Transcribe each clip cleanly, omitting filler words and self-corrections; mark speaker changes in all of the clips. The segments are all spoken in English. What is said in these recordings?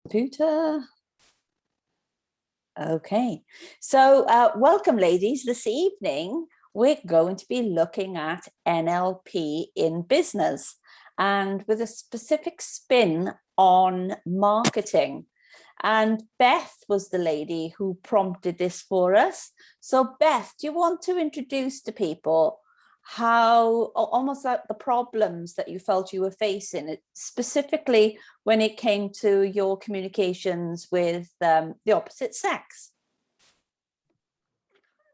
Speaker 1: computer. Okay, so welcome ladies. This evening we're going to be looking at NLP in business and with a specific spin on marketing. And Beth was the lady who prompted this for us. So Beth, do you want to introduce to people how almost like the problems that you felt you were facing, specifically when it came to your communications with the opposite sex?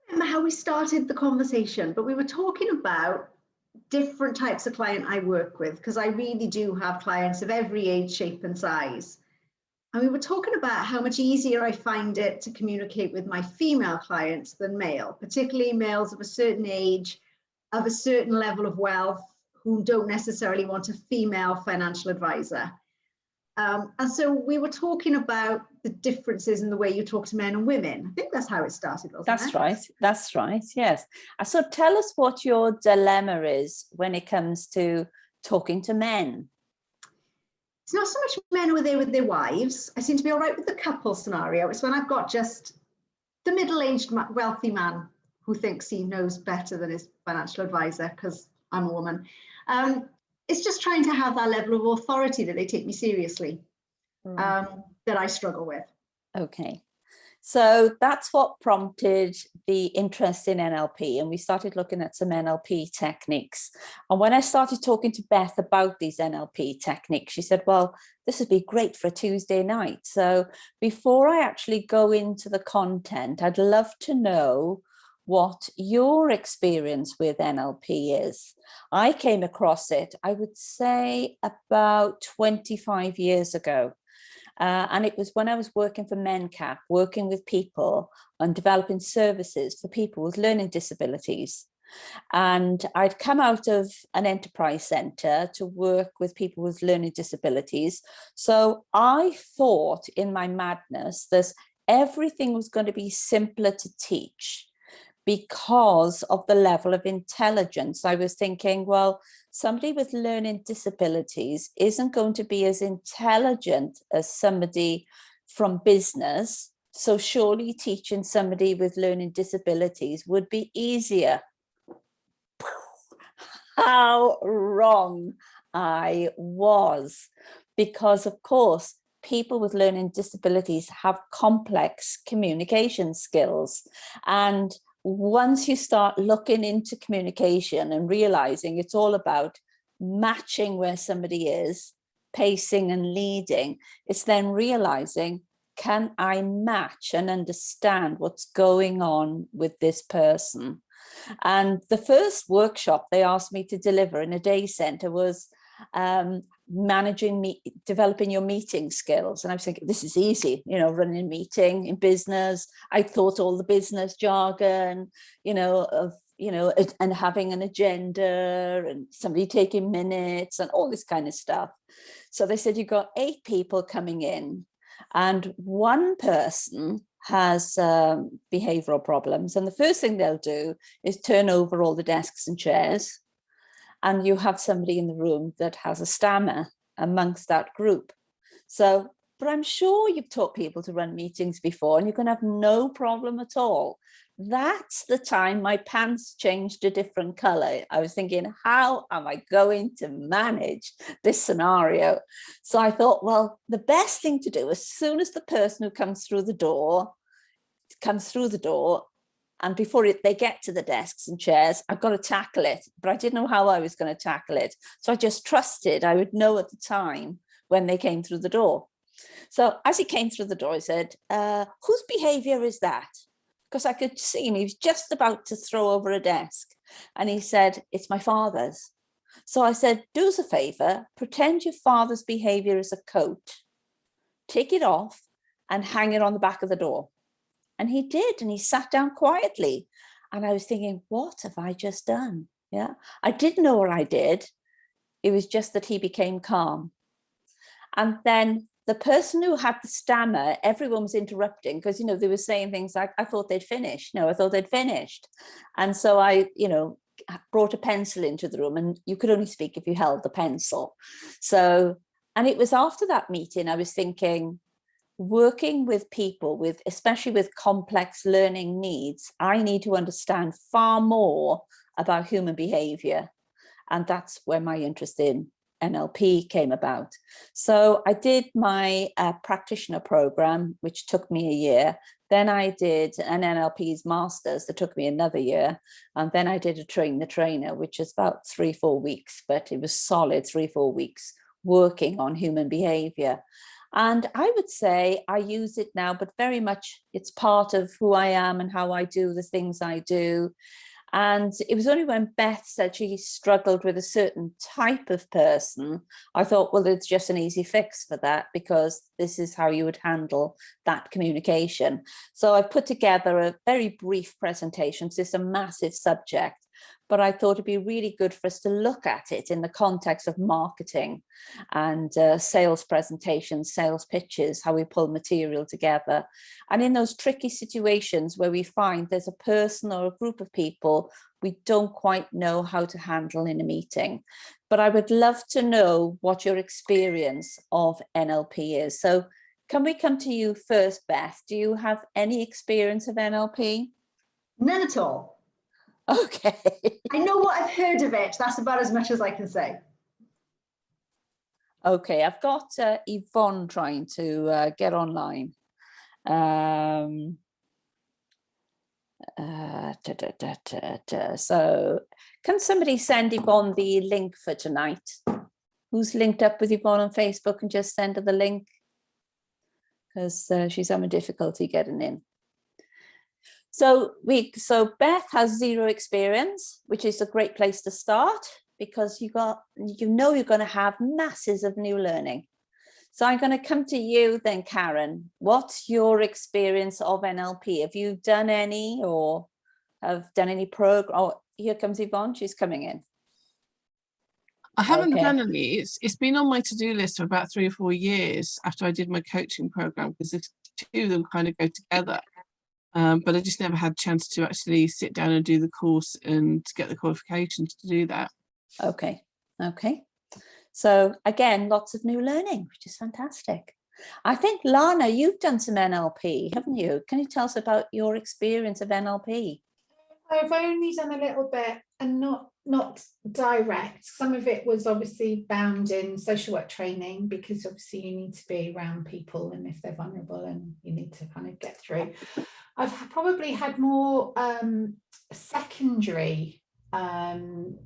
Speaker 2: I don't remember how we started the conversation, but we were talking about different types of client I work with, because I really do have clients of every age, shape and size. And we were talking about how much easier I find it to communicate with my female clients than male, particularly males of a certain age, of a certain level of wealth, who don't necessarily want a female financial advisor. And so we were talking about the differences in the way you talk to men and women. I think that's how it started, wasn't it?
Speaker 1: That's right. That's right. Yes. So tell us what your dilemma is when it comes to talking to men.
Speaker 2: It's not so much men who are there with their wives. I seem to be all right with the couple scenario. It's when I've got just the middle-aged wealthy man who thinks he knows better than his financial advisor because I'm a woman. It's just trying to have that level of authority that they take me seriously, that I struggle with.
Speaker 1: Okay. So that's what prompted the interest in NLP, and we started looking at some NLP techniques. And when I started talking to Beth about these NLP techniques, she said, well, this would be great for a Tuesday night. So before I actually go into the content, I'd love to know what your experience with NLP is. I came across it, I would say, about 25 years ago. And it was when I was working for MenCap, working with people and developing services for people with learning disabilities. And I'd come out of an enterprise centre to work with people with learning disabilities. So I thought in my madness that everything was going to be simpler to teach because of the level of intelligence. I was thinking, well, somebody with learning disabilities isn't going to be as intelligent as somebody from business. So surely teaching somebody with learning disabilities would be easier. How wrong I was. Because of course, people with learning disabilities have complex communication skills. And once you start looking into communication and realizing it's all about matching where somebody is, pacing and leading, it's then realizing, can I match and understand what's going on with this person? And the first workshop they asked me to deliver in a day center was developing your meeting skills. And I was thinking, this is easy, running a meeting in business. I thought all the business jargon, and having an agenda and somebody taking minutes and all this kind of stuff. So they said, you've got 8 people coming in and one person has behavioral problems. And the first thing they'll do is turn over all the desks and chairs. And you have somebody in the room that has a stammer amongst that group. So, but I'm sure you've taught people to run meetings before and you can have no problem at all. That's the time my pants changed a different color. I was thinking, how am I going to manage this scenario? So I thought, well, the best thing to do as soon as the person who comes through the door, and before they get to the desks and chairs, I've got to tackle it, but I didn't know how I was going to tackle it. So I just trusted I would know at the time when they came through the door. So as he came through the door, I said, whose behavior is that? Because I could see him, he was just about to throw over a desk. And he said, it's my father's. So I said, do us a favor, pretend your father's behavior is a coat, take it off and hang it on the back of the door. And he did, and he sat down quietly. And I was thinking, what have I just done? Yeah, I didn't know what I did. It was just that he became calm. And then the person who had the stammer, everyone was interrupting because, they were saying things like, I thought they'd finished. No, I thought they'd finished. And so I, brought a pencil into the room, and you could only speak if you held the pencil. So, and it was after that meeting, I was thinking, working with people with, especially with complex learning needs, I need to understand far more about human behavior. And that's where my interest in NLP came about. So I did my practitioner program, which took me a year. Then I did an NLP's master's that took me another year. And then I did a train the trainer, which is about 3-4 weeks, but it was solid 3-4 weeks working on human behavior. And I would say I use it now, but very much it's part of who I am and how I do the things I do. And it was only when Beth said she struggled with a certain type of person, I thought, well, it's just an easy fix for that, because this is how you would handle that communication. So I put together a very brief presentation. So it's a massive subject, but I thought it'd be really good for us to look at it in the context of marketing and sales presentations, sales pitches, how we pull material together. And in those tricky situations where we find there's a person or a group of people we don't quite know how to handle in a meeting. But I would love to know what your experience of NLP is. So can we come to you first, Beth? Do you have any experience of NLP?
Speaker 2: None at all.
Speaker 1: Okay.
Speaker 2: I know what I've heard of it. That's about as much as I can say.
Speaker 1: Okay, I've got Yvonne trying to get online. So can somebody send Yvonne the link for tonight? Who's linked up with Yvonne on Facebook, and just send her the link, because she's having difficulty getting in. So Beth has zero experience, which is a great place to start, because you're going to have masses of new learning. So I'm going to come to you then, Karen. What's your experience of NLP? Have you done any, or have done any program? Oh, here comes Yvonne. She's coming in.
Speaker 3: I haven't done any. It's been on my to-do list for about 3 or 4 years after I did my coaching program, because the two of them kind of go together. But I just never had a chance to actually sit down and do the course and get the qualifications to do that.
Speaker 1: Okay. So again, lots of new learning, which is fantastic. I think, Lana, you've done some NLP, haven't you? Can you tell us about your experience of NLP?
Speaker 4: I've only done a little bit, and not direct. Some of it was obviously bound in social work training, because obviously you need to be around people, and if they're vulnerable, and you need to kind of get through. I've probably had more secondary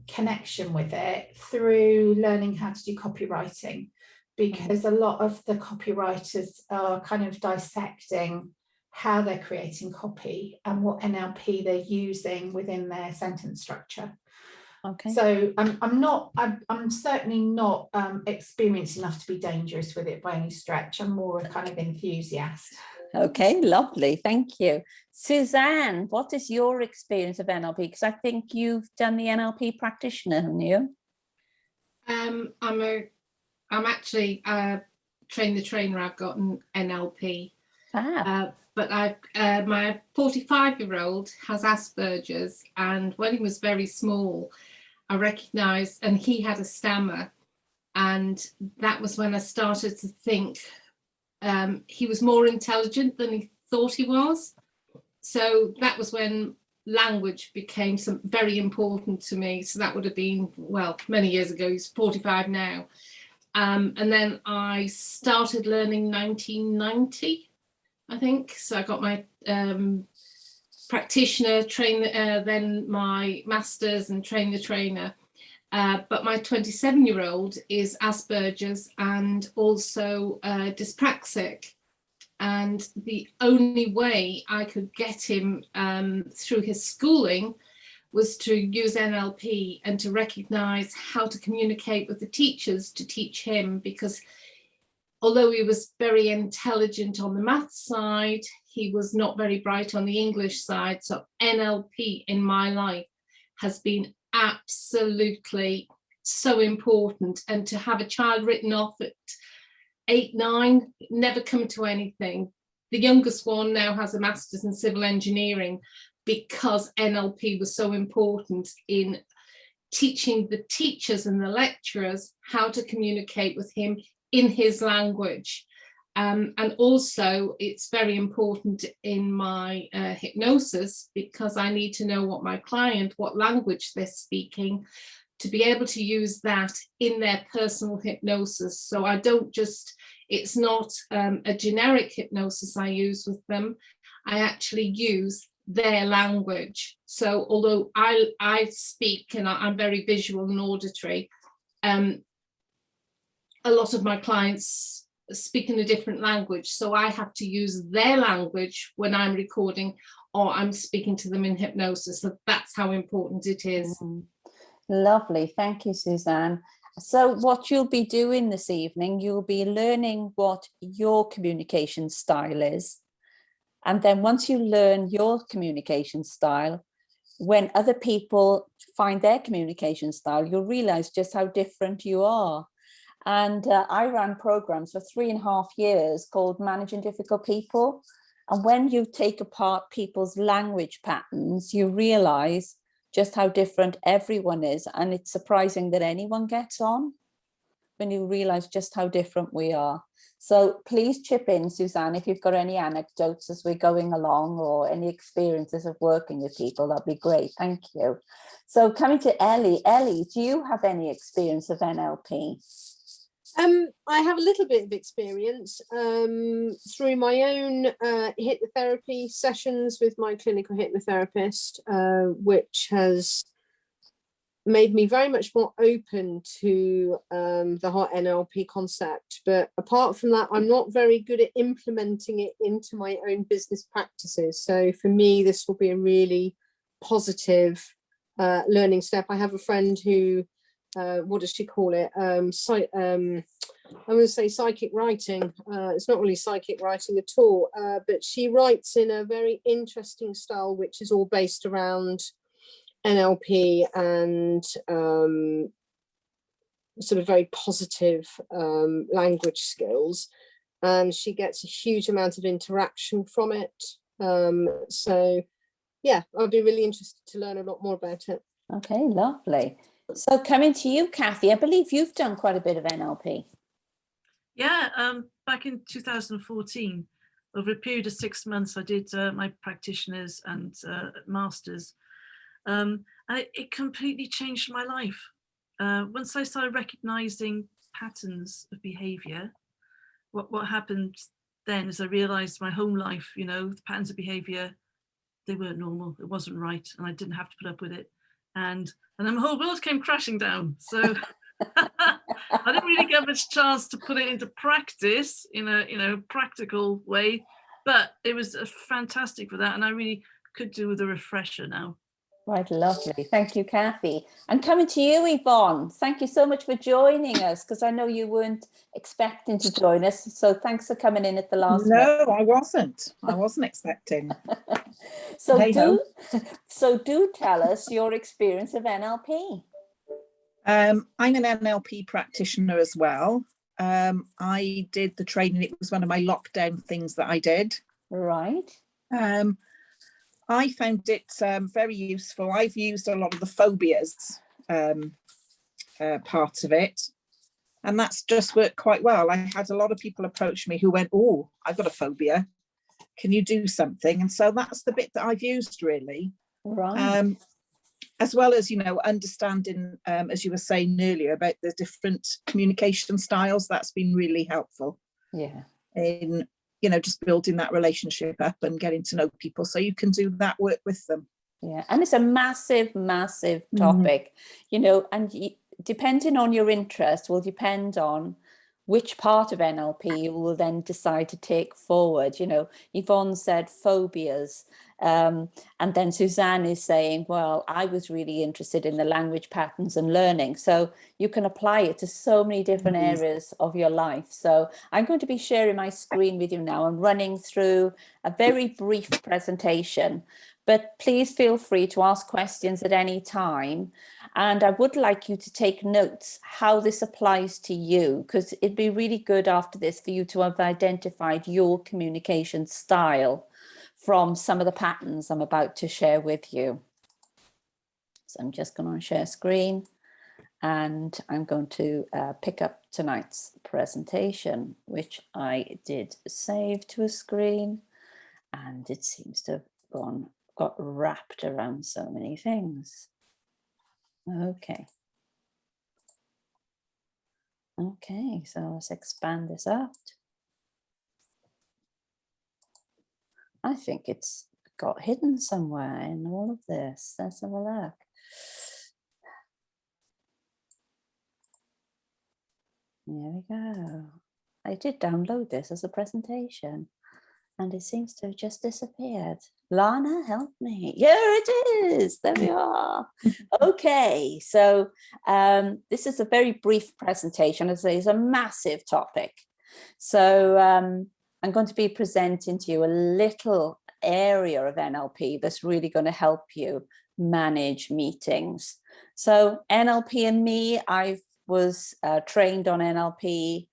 Speaker 4: connection with it through learning how to do copywriting, because a lot of the copywriters are kind of dissecting how they're creating copy and what NLP they're using within their sentence structure.
Speaker 1: Okay.
Speaker 4: So I'm certainly not experienced enough to be dangerous with it by any stretch. I'm more a kind of enthusiast.
Speaker 1: Okay, lovely. Thank you. Suzanne, what is your experience of NLP? Because I think you've done the NLP practitioner, haven't you?
Speaker 5: I'm actually a train the trainer. I've got an NLP. But my 45-year-old has Asperger's, and when he was very small, I recognised, and he had a stammer, and that was when I started to think he was more intelligent than he thought he was. So that was when language became very important to me. So that would have been, well, many years ago. He's 45 now. And then I started learning 1990, I think. So I got my practitioner, then my master's, and train the trainer. But my 27-year-old is Asperger's and also dyspraxic. And the only way I could get him through his schooling was to use NLP and to recognise how to communicate with the teachers to teach him, because although he was very intelligent on the math side, he was not very bright on the English side. So NLP in my life has been absolutely so important. And to have a child written off at 8, 9, never come to anything. The youngest one now has a master's in civil engineering, because NLP was so important in teaching the teachers and the lecturers how to communicate with him in his language. And also it's very important in my hypnosis, because I need to know what my client, what language they're speaking, to be able to use that in their personal hypnosis. So I don't just, it's not a generic hypnosis I use with them. I actually use their language. So although I speak and I'm very visual and auditory, a lot of my clients speak in a different language. So I have to use their language when I'm recording or I'm speaking to them in hypnosis. So that's how important it is.
Speaker 1: Mm-hmm. Lovely. Thank you, Suzanne. So what you'll be doing this evening, you'll be learning what your communication style is. And then once you learn your communication style, when other people find their communication style, you'll realize just how different you are. And I ran programs for 3.5 years called Managing Difficult People. And when you take apart people's language patterns, you realize just how different everyone is. And it's surprising that anyone gets on when you realize just how different we are. So please chip in, Suzanne, if you've got any anecdotes as we're going along or any experiences of working with people, that'd be great. Thank you. So coming to Ellie. Ellie, do you have any experience of NLP?
Speaker 6: I have a little bit of experience through my own hypnotherapy sessions with my clinical hypnotherapist, which has made me very much more open to the whole NLP concept. But apart from that, I'm not very good at implementing it into my own business practices. So for me, this will be a really positive learning step. I have a friend who, what does she call it? I'm going to say psychic writing. It's not really psychic writing at all, but she writes in a very interesting style, which is all based around NLP and sort of very positive language skills. And she gets a huge amount of interaction from it. So yeah, I'll be really interested to learn a lot more about it.
Speaker 1: Okay, lovely. So coming to you, Kathy, I believe you've done quite a bit of NLP.
Speaker 7: Yeah, back in 2014, over a period of 6 months, I did my practitioners and masters. And it completely changed my life. Once I started recognizing patterns of behavior, what happened then is I realized my home life, you know, the patterns of behavior, they weren't normal. It wasn't right. And I didn't have to put up with it. And then my whole world came crashing down. So I didn't really get much chance to put it into practice in a practical way, but it was fantastic for that. And I really could do with a refresher now.
Speaker 1: Right, lovely. Thank you, Kathy. And coming to you, Yvonne, thank you so much for joining us, because I know you weren't expecting to join us. So thanks for coming in at the last minute.
Speaker 8: No, I wasn't. I wasn't expecting.
Speaker 1: So do tell us your experience of NLP.
Speaker 8: I'm an NLP practitioner as well. I did the training. It was one of my lockdown things that I did.
Speaker 1: Right.
Speaker 8: I found it very useful. I've used a lot of the phobias part of it, and that's just worked quite well. I had a lot of people approach me who went, "Oh, I've got a phobia. Can you do something?" And so that's the bit that I've used really.
Speaker 1: Right.
Speaker 8: As well as, you know, understanding, as you were saying earlier, about the different communication styles. That's been really helpful.
Speaker 1: Yeah.
Speaker 8: In, you know, just building that relationship up and getting to know people so you can do that work with them.
Speaker 1: Yeah, and it's a massive, massive topic, you know, and depending on your interest will depend on which part of NLP you will then decide to take forward. You know, Yvonne said phobias, and then Suzanne is saying, well, I was really interested in the language patterns and learning. So you can apply it to so many different areas of your life. So I'm going to be sharing my screen with you now and running through a very brief presentation, but please feel free to ask questions at any time. And I would like you to take notes how this applies to you, because it'd be really good after this for you to have identified your communication style from some of the patterns I'm about to share with you. So I'm just going to share screen and I'm going to pick up tonight's presentation, which I did save to a screen, and it seems to have got wrapped around so many things. Okay. Okay, so let's expand this out. I think it's got hidden somewhere in all of this. Let's have a look. There we go. I did download this as a presentation and it seems to have just disappeared. Lana, help me. Here it is. There we are. Okay, so this is a very brief presentation. As I say, it's a massive topic. So I'm going to be presenting to you a little area of NLP that's really going to help you manage meetings. So NLP and me, I was trained on NLP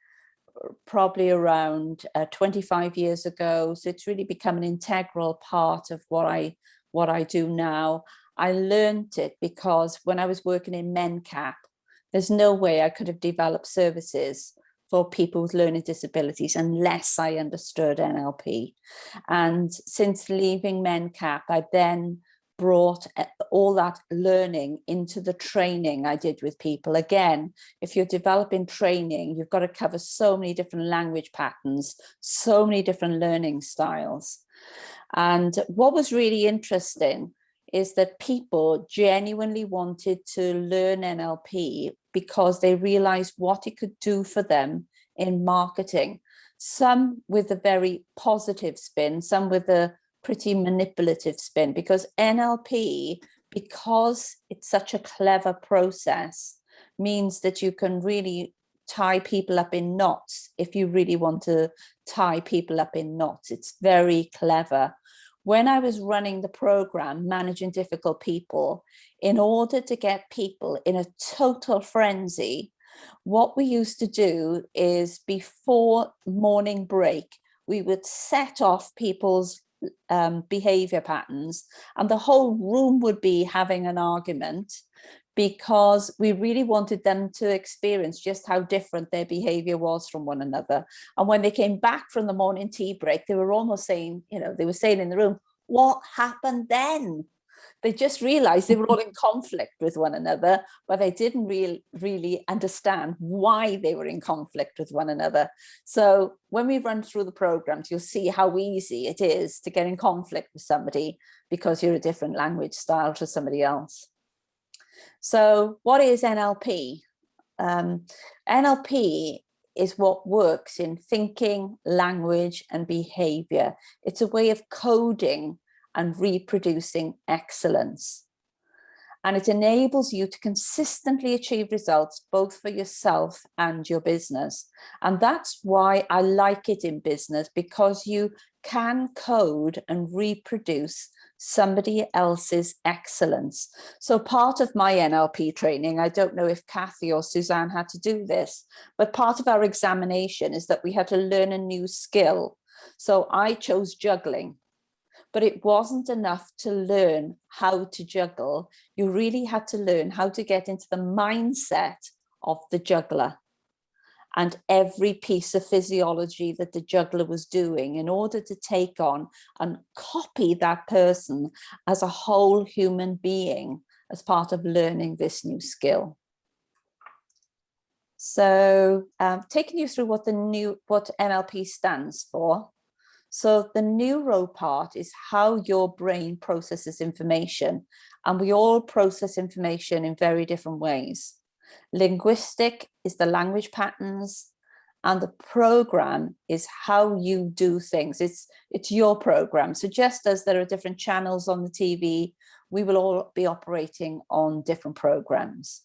Speaker 1: probably around 25 years ago. So it's really become an integral part of what I do now. I learned it because when I was working in MenCap, there's no way I could have developed services for people with learning disabilities unless I understood NLP. And since leaving MenCap, I then brought all that learning into the training I did with people. Again, if you're developing training, you've got to cover so many different language patterns, so many different learning styles. And what was really interesting is that people genuinely wanted to learn NLP because they realized what it could do for them in marketing. Some with a very positive spin, some with a pretty manipulative spin, because NLP, because it's such a clever process, means that you can really tie people up in knots. If you really want to tie people up in knots, it's very clever. When I was running the program, Managing Difficult People, in order to get people in a total frenzy, what we used to do is before morning break, we would set off people's behavior patterns, and the whole room would be having an argument because we really wanted them to experience just how different their behavior was from one another. And when they came back from the morning tea break, they were almost saying, you know, they were saying in the room, what happened then? They just realized they were all in conflict with one another, but they didn't really understand why they were in conflict with one another. So when we run through the programs, you'll see how easy it is to get in conflict with somebody because you're a different language style to somebody else. So what is NLP? NLP is what works in thinking, language, and behavior. It's a way of coding and reproducing excellence. And it enables you to consistently achieve results both for yourself and your business. And that's why I like it in business, because you can code and reproduce somebody else's excellence. So part of my NLP training, I don't know if Kathy or Suzanne had to do this, but part of our examination is that we had to learn a new skill. So I chose juggling. But it wasn't enough to learn how to juggle. You really had to learn how to get into the mindset of the juggler and every piece of physiology that the juggler was doing in order to take on and copy that person as a whole human being as part of learning this new skill. So taking you through what NLP stands for. So the neuro part is how your brain processes information, and we all process information in very different ways. Linguistic is the language patterns, and the program is how you do things. It's your program. So just as there are different channels on the TV, we will all be operating on different programs.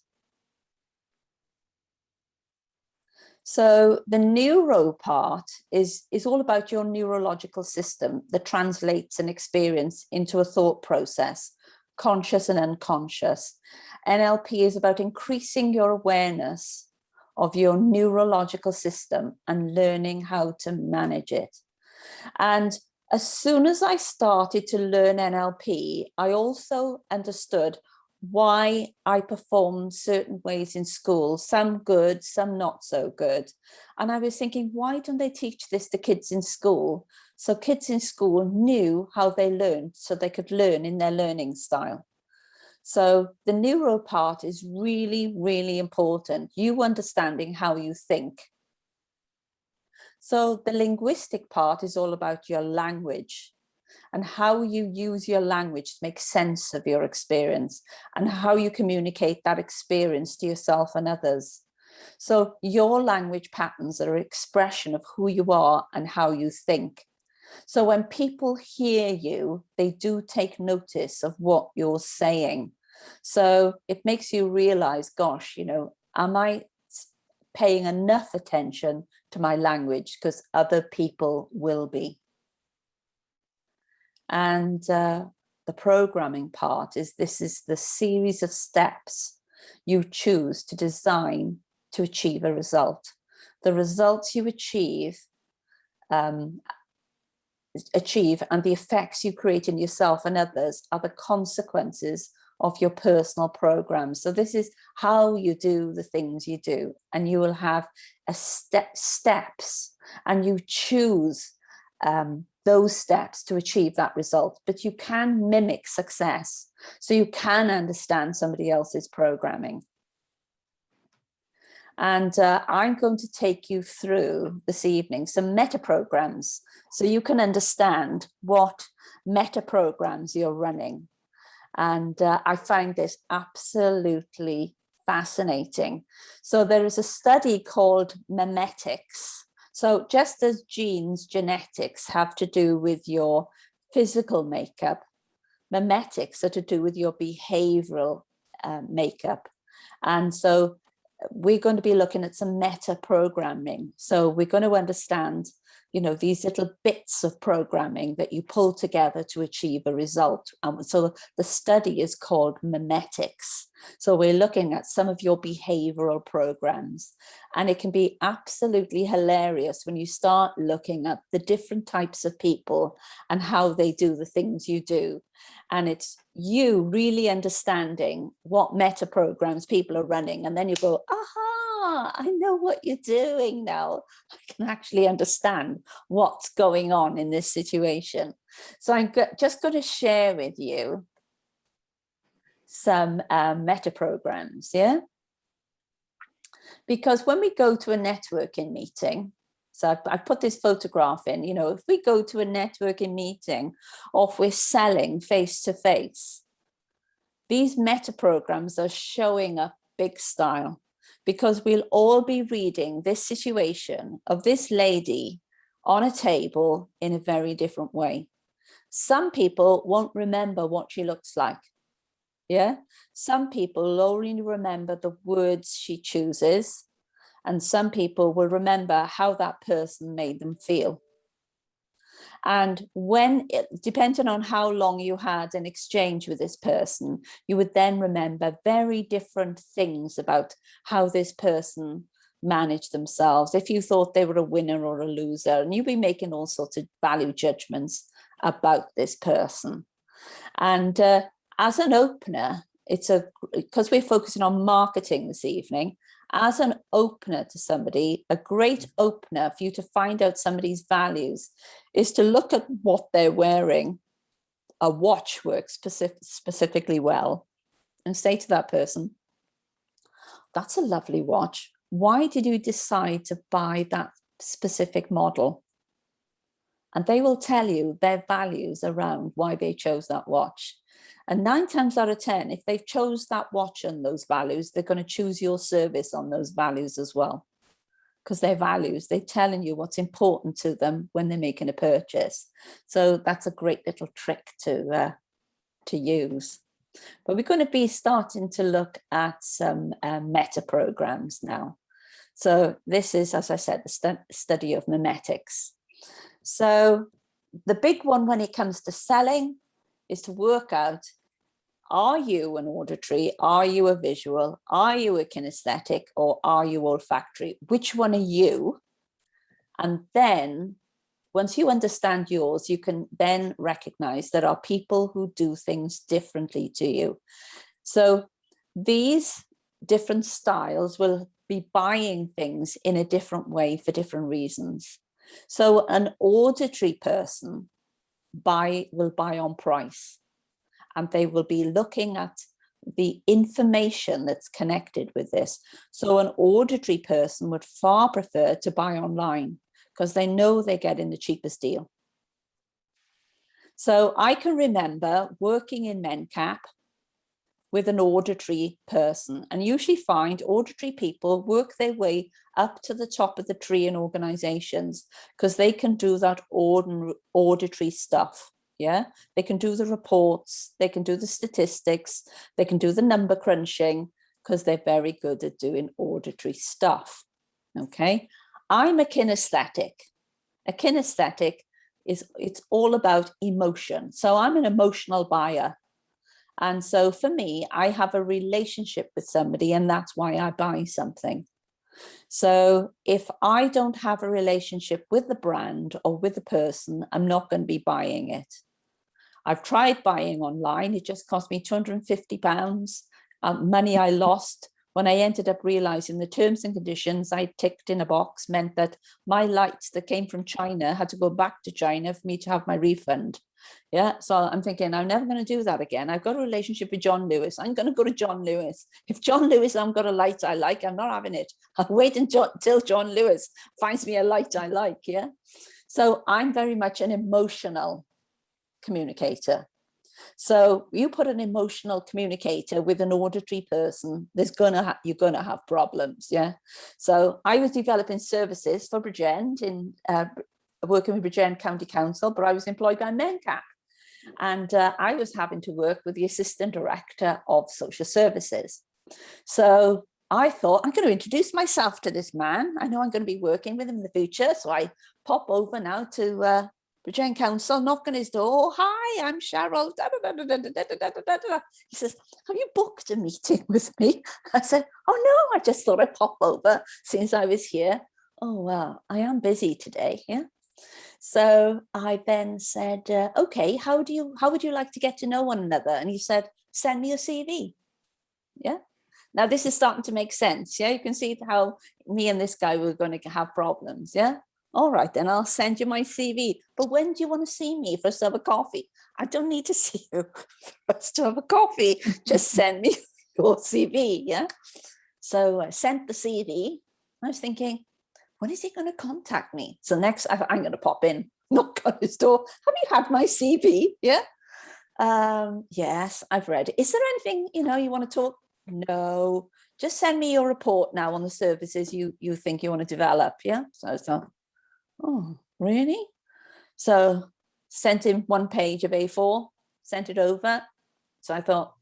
Speaker 1: So the neuro part is all about your neurological system that translates an experience into a thought process, conscious and unconscious. NLP is about increasing your awareness of your neurological system and learning how to manage it. And as soon as I started to learn NLP, I also understood why I performed certain ways in school, some good, some not so good. And I was thinking, why don't they teach this to kids in school? So kids in school knew how they learned, so they could learn in their learning style. So the neuro part is really, really important. You understanding how you think. So the linguistic part is all about your language and how you use your language to make sense of your experience and how you communicate that experience to yourself and others. So your language patterns are an expression of who you are and how you think. So when people hear you, they do take notice of what you're saying. So it makes you realize, gosh, you know, am I paying enough attention to my language? Because other people will be. And the programming part is, this is the series of steps you choose to design to achieve a result. The results you achieve and the effects you create in yourself and others are the consequences of your personal program. So this is how you do the things you do, and you will have steps, and you choose those steps to achieve that result. But you can mimic success, so you can understand somebody else's programming. And I'm going to take you through this evening some meta programs, so you can understand what meta programs you're running. And I find this absolutely fascinating. So there is a study called memetics. So just as genes, genetics have to do with your physical makeup, memetics are to do with your behavioral makeup. And so we're going to be looking at some meta programming. So we're going to understand, you know, these little bits of programming that you pull together to achieve a result. So the study is called memetics. So we're looking at some of your behavioral programs, and it can be absolutely hilarious when you start looking at the different types of people and how they do the things you do. And it's you really understanding what meta programs people are running. And then you go, aha, I know what you're doing now. I can actually understand what's going on in this situation. So I'm just going to share with you some meta programs, yeah? Because when we go to a networking meeting, so I've put this photograph in, you know, if we go to a networking meeting or if we're selling face to face, these meta programs are showing up big style, because we'll all be reading this situation of this lady on a table in a very different way. Some people won't remember what she looks like. Yeah, some people will only remember the words she chooses, and some people will remember how that person made them feel. And when, depending on how long you had an exchange with this person, you would then remember very different things about how this person managed themselves. If you thought they were a winner or a loser, and you'd be making all sorts of value judgments about this person. And as an opener, because we're focusing on marketing this evening, as an opener to somebody, a great opener for you to find out somebody's values is to look at what they're wearing. A watch works specifically well, and say to that person, that's a lovely watch. Why did you decide to buy that specific model? And they will tell you their values around why they chose that watch. And 9 times out of 10, if they've chose that watch and those values, they're going to choose your service on those values as well. Because their values, they're telling you what's important to them when they're making a purchase. So that's a great little trick to use. But we're going to be starting to look at some meta programs now. So this is, as I said, the study of memetics. So the big one when it comes to selling is to work out, are you an auditory, are you a visual, are you a kinesthetic, or are you olfactory? Which one are you? And then once you understand yours, you can then recognize there are people who do things differently to you. So these different styles will be buying things in a different way for different reasons. So an auditory person will buy on price, and they will be looking at the information that's connected with this. So an auditory person would far prefer to buy online because they know they're getting the cheapest deal. So I can remember working in MenCap with an auditory person, and usually find auditory people work their way up to the top of the tree in organizations because they can do that auditory stuff. Yeah, they can do the reports, they can do the statistics, they can do the number crunching because they're very good at doing auditory stuff. Okay, I'm a kinesthetic. A kinesthetic it's all about emotion. So I'm an emotional buyer. And so for me, I have a relationship with somebody, and that's why I buy something. So if I don't have a relationship with the brand or with the person, I'm not going to be buying it. I've tried buying online. It just cost me £250, money I lost when I ended up realizing the terms and conditions I ticked in a box meant that my lights that came from China had to go back to China for me to have my refund. Yeah, so I'm thinking, I'm never going to do that again. I've got a relationship with John Lewis. I'm going to go to John Lewis. If John Lewis hasn't got a light I like, I'm not having it. I'll wait until John Lewis finds me a light I like. Yeah, so I'm very much an emotional communicator. So you put an emotional communicator with an auditory person, you're gonna have problems. Yeah. So I was developing services for Bridgend in working with Bridgend County Council, but I was employed by MenCap, and I was having to work with the Assistant Director of Social Services. So I thought, I'm going to introduce myself to this man. I know I'm going to be working with him in the future. So I pop over now to Bridgend Council, knock on his door. Oh, hi, I'm Cheryl. He says, have you booked a meeting with me? I said, oh no, I just thought I'd pop over since I was here. Oh, well, I am busy today. Yeah. So I then said, okay, how would you like to get to know one another? And he said, send me your CV. Yeah. Now this is starting to make sense. Yeah. You can see how me and this guy were going to have problems. Yeah. All right, then I'll send you my CV. But when do you want to see me for us to have a coffee? I don't need to see you for us to have a coffee. Just send me your CV. Yeah. So I sent the CV. I was thinking, when is he going to contact me? So next, I'm going to pop in, knock on his door. Have you had my CV? Yeah. Yes, I've read it. Is there anything, you want to talk? No, just send me your report now on the services you think you want to develop. Yeah. So I thought, oh, really? So sent him 1 page of A4, sent it over. So I thought,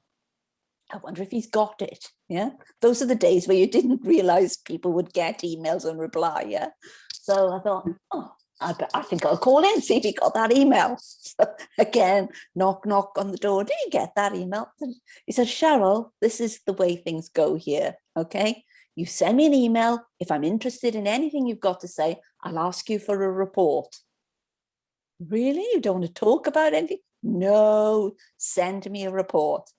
Speaker 1: I wonder if he's got it. Yeah. Those are the days where you didn't realize people would get emails and reply. Yeah. So I thought, oh, I think I'll call in, see if he got that email. So again, knock on the door. Did you get that email? He said, Cheryl, this is the way things go here. Okay. You send me an email. If I'm interested in anything you've got to say, I'll ask you for a report. Really? You don't want to talk about anything? No, send me a report.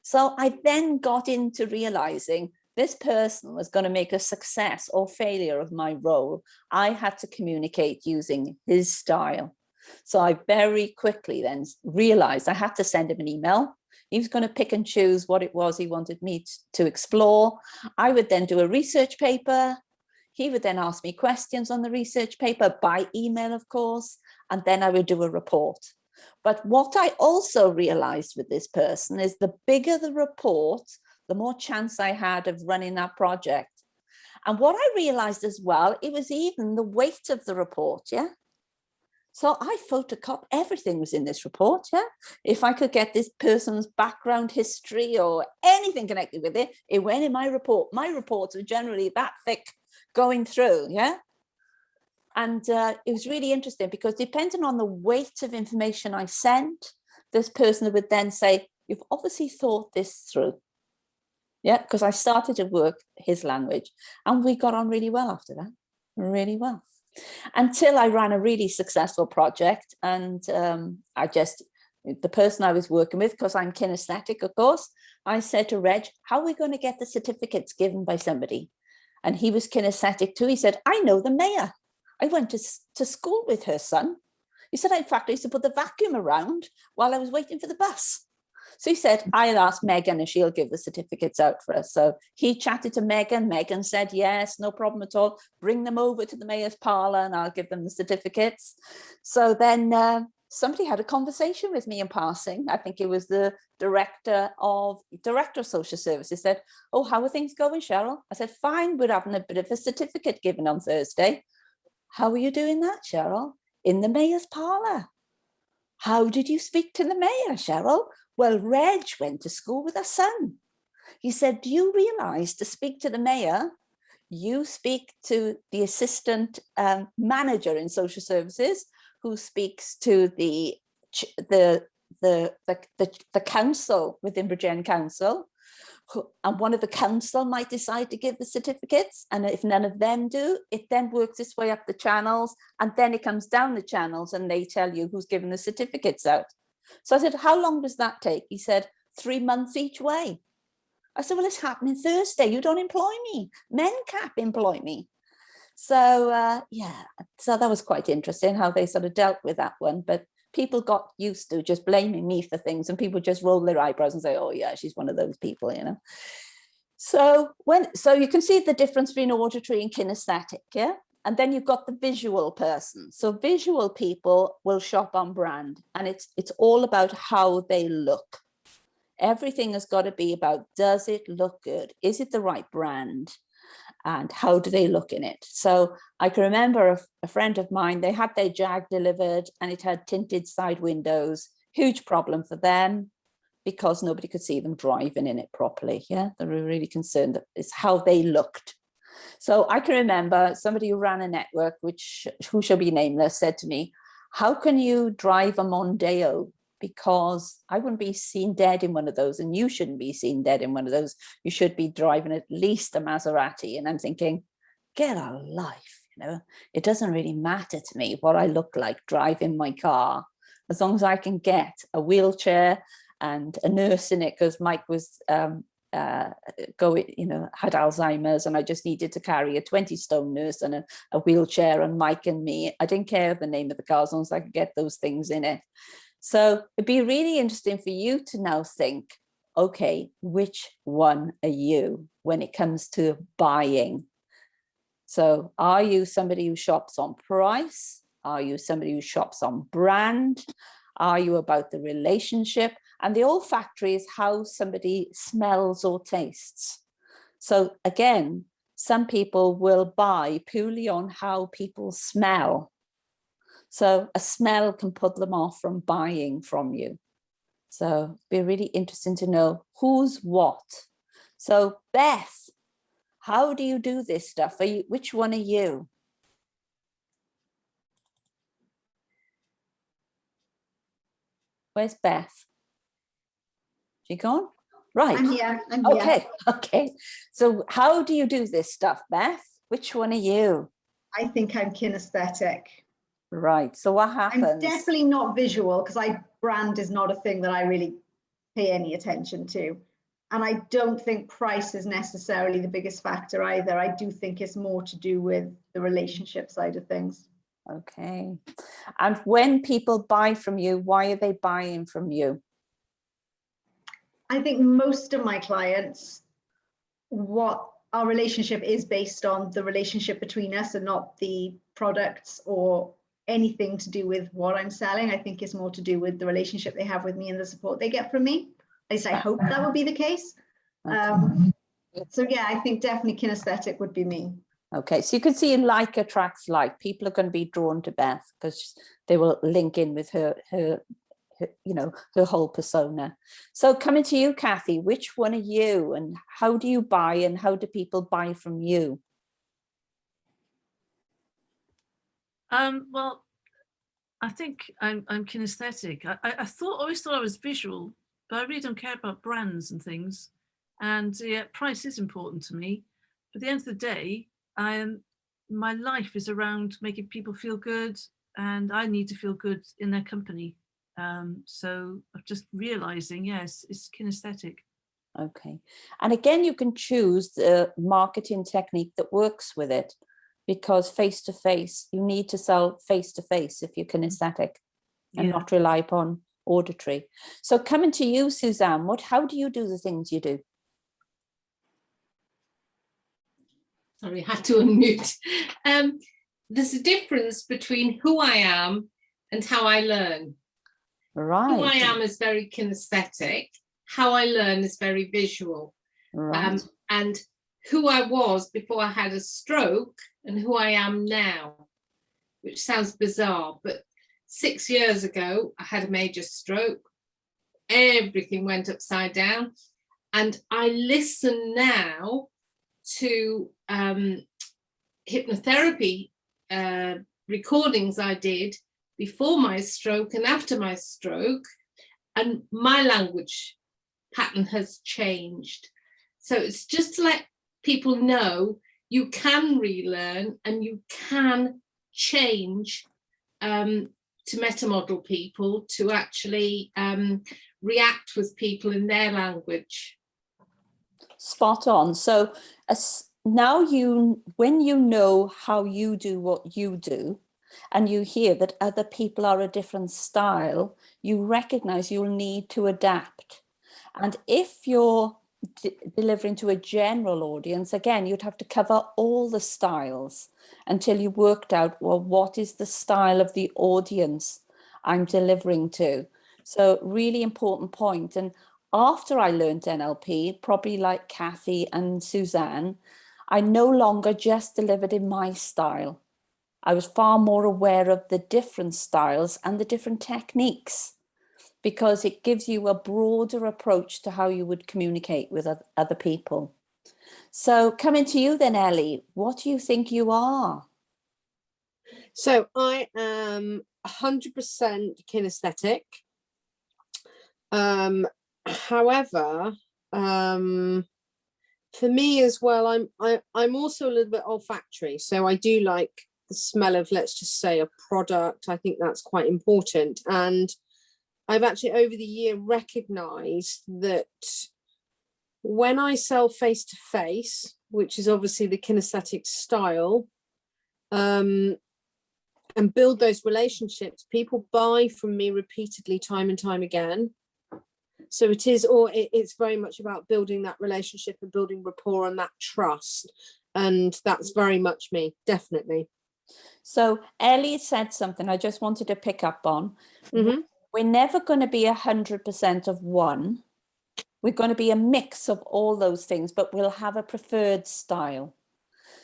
Speaker 1: So I then got into realizing this person was going to make a success or failure of my role. I had to communicate using his style. So I very quickly then realized I had to send him an email. He was going to pick and choose what it was he wanted me to explore. I would then do a research paper. He would then ask me questions on the research paper by email, of course, and then I would do a report. But what I also realized with this person is the bigger the report, the more chance I had of running that project. And what I realized as well, it was even the weight of the report. Yeah. So I photocopy, everything was in this report. Yeah. If I could get this person's background history or anything connected with it, it went in my report. My reports are generally that thick going through. Yeah. And it was really interesting because depending on the weight of information I sent, this person would then say, you've obviously thought this through. Yeah, because I started to work his language and we got on really well after that, really well. Until I ran a really successful project and it the person I was working with, because I'm kinesthetic, of course, I said to Reg, how are we going to get the certificates given by somebody? And he was kinesthetic too. He said, I know the mayor. I went to school with her son. He said, in fact, I used to put the vacuum around while I was waiting for the bus. So he said, I'll ask Megan if she'll give the certificates out for us. So he chatted to Megan. Megan said, yes, no problem at all. Bring them over to the mayor's parlour and I'll give them the certificates. So then somebody had a conversation with me in passing. I think it was the director of social services. Said, oh, how are things going, Cheryl? I said, fine, we're having a bit of a certificate given on Thursday. How are you doing that, Cheryl? In the mayor's parlour. How did you speak to the mayor, Cheryl? Well, Reg went to school with her son. He said, do you realise to speak to the mayor, you speak to the assistant manager in social services, who speaks to the council within Bridgend Council, and one of the council might decide to give the certificates, and if none of them do, it then works its way up the channels, and then it comes down the channels and they tell you who's given the certificates out. So I said, how long does that take? He said, 3 months each way. I said, well, it's happening Thursday. You don't employ me. MenCap employ me. So yeah, so that was quite interesting how they sort of dealt with that one. But people got used to just blaming me for things, and people just roll their eyebrows and say, oh yeah, she's one of those people, you know. So you can see the difference between auditory and kinesthetic, yeah? And then you've got the visual person. So visual people will shop on brand, and it's all about how they look. Everything has got to be about, does it look good? Is it the right brand? And how do they look in it? So I can remember a friend of mine, they had their Jag delivered and it had tinted side windows. Huge problem for them because nobody could see them driving in it properly. Yeah, they were really concerned that it's how they looked. So I can remember somebody who ran a network, who shall be nameless, said to me, how can you drive a Mondeo? Because I wouldn't be seen dead in one of those, and you shouldn't be seen dead in one of those. You should be driving at least a Maserati. And I'm thinking, get a life, you know. It doesn't really matter to me what I look like driving my car, as long as I can get a wheelchair and a nurse in it, because Mike was had Alzheimer's, and I just needed to carry a 20-stone nurse and a wheelchair and Mike and me. I didn't care the name of the car as long as I could get those things in it. So it'd be really interesting for you to now think, okay, which one are you when it comes to buying? So are you somebody who shops on price? Are you somebody who shops on brand? Are you about the relationship? And the olfactory is how somebody smells or tastes. So again, some people will buy purely on how people smell. So a smell can put them off from buying from you. So it'd be really interesting to know who's what. So Beth, how do you do this stuff? Which one are you? Where's Beth? She gone? Right.
Speaker 2: I'm here.
Speaker 1: Okay. So how do you do this stuff, Beth? Which one are you?
Speaker 2: I think I'm kinesthetic.
Speaker 1: Right. So what happens?
Speaker 2: I'm definitely not visual, because brand is not a thing that I really pay any attention to. And I don't think price is necessarily the biggest factor either. I do think it's more to do with the relationship side of things.
Speaker 1: Okay. And when people buy from you, why are they buying from you?
Speaker 2: I think most of my clients, what our relationship is based on the relationship between us and not the products or anything to do with what I'm selling. I think it's more to do with the relationship they have with me and the support they get from me. At least I hope that would be the case.
Speaker 1: Okay.
Speaker 2: So yeah, I think definitely kinesthetic would be me.
Speaker 1: Okay, so you can see like attracts like. People are going to be drawn to Beth because they will link in with her whole persona. So coming to you, Kathy, which one are you, and how do you buy, and how do people buy from you?
Speaker 7: Well, I think I'm kinesthetic. I always thought I was visual, but I really don't care about brands and things. And yeah, price is important to me. But at the end of the day, my life is around making people feel good, and I need to feel good in their company. So I'm just realizing, yes, it's kinesthetic.
Speaker 1: Okay. And again, you can choose the marketing technique that works with it, because face-to-face, you need to sell face-to-face if you're kinesthetic and not rely upon auditory. So coming to you, Suzanne, how do you do the things you do?
Speaker 5: Sorry, I had to unmute. There's a difference between who I am and how I learn.
Speaker 1: Right.
Speaker 5: Who I am is very kinesthetic. How I learn is very visual.
Speaker 1: Right.
Speaker 5: And who I was before I had a stroke and who I am now, which sounds bizarre, but 6 years ago, I had a major stroke. Everything went upside down. And I listen now to hypnotherapy recordings I did before my stroke and after my stroke, and my language pattern has changed. So it's just to let people know you can relearn and you can change to meta-model people to actually react with people in their language.
Speaker 1: Spot on. So now when you know how you do what you do, and you hear that other people are a different style, you recognize you'll need to adapt. And if you're delivering to a general audience, again, you'd have to cover all the styles until you worked out, well, what is the style of the audience I'm delivering to? So really important point. And after I learned NLP, probably like Kathy and Suzanne, I no longer just delivered in my style. I was far more aware of the different styles and the different techniques, because it gives you a broader approach to how you would communicate with other people. So coming to you then, Ellie, what do you think you are?
Speaker 6: So I am 100% kinesthetic. However, for me as well, I'm also a little bit olfactory. So I do like the smell of, let's just say, a product. I think that's quite important. And I've actually over the year recognized that when I sell face to face, which is obviously the kinesthetic style, and build those relationships, people buy from me repeatedly, time and time again. So it's very much about building that relationship and building rapport and that trust. And that's very much me, definitely.
Speaker 1: So Ellie said something I just wanted to pick up on. Mm-hmm. We're never going to be 100% of one. We're going to be a mix of all those things, but we'll have a preferred style.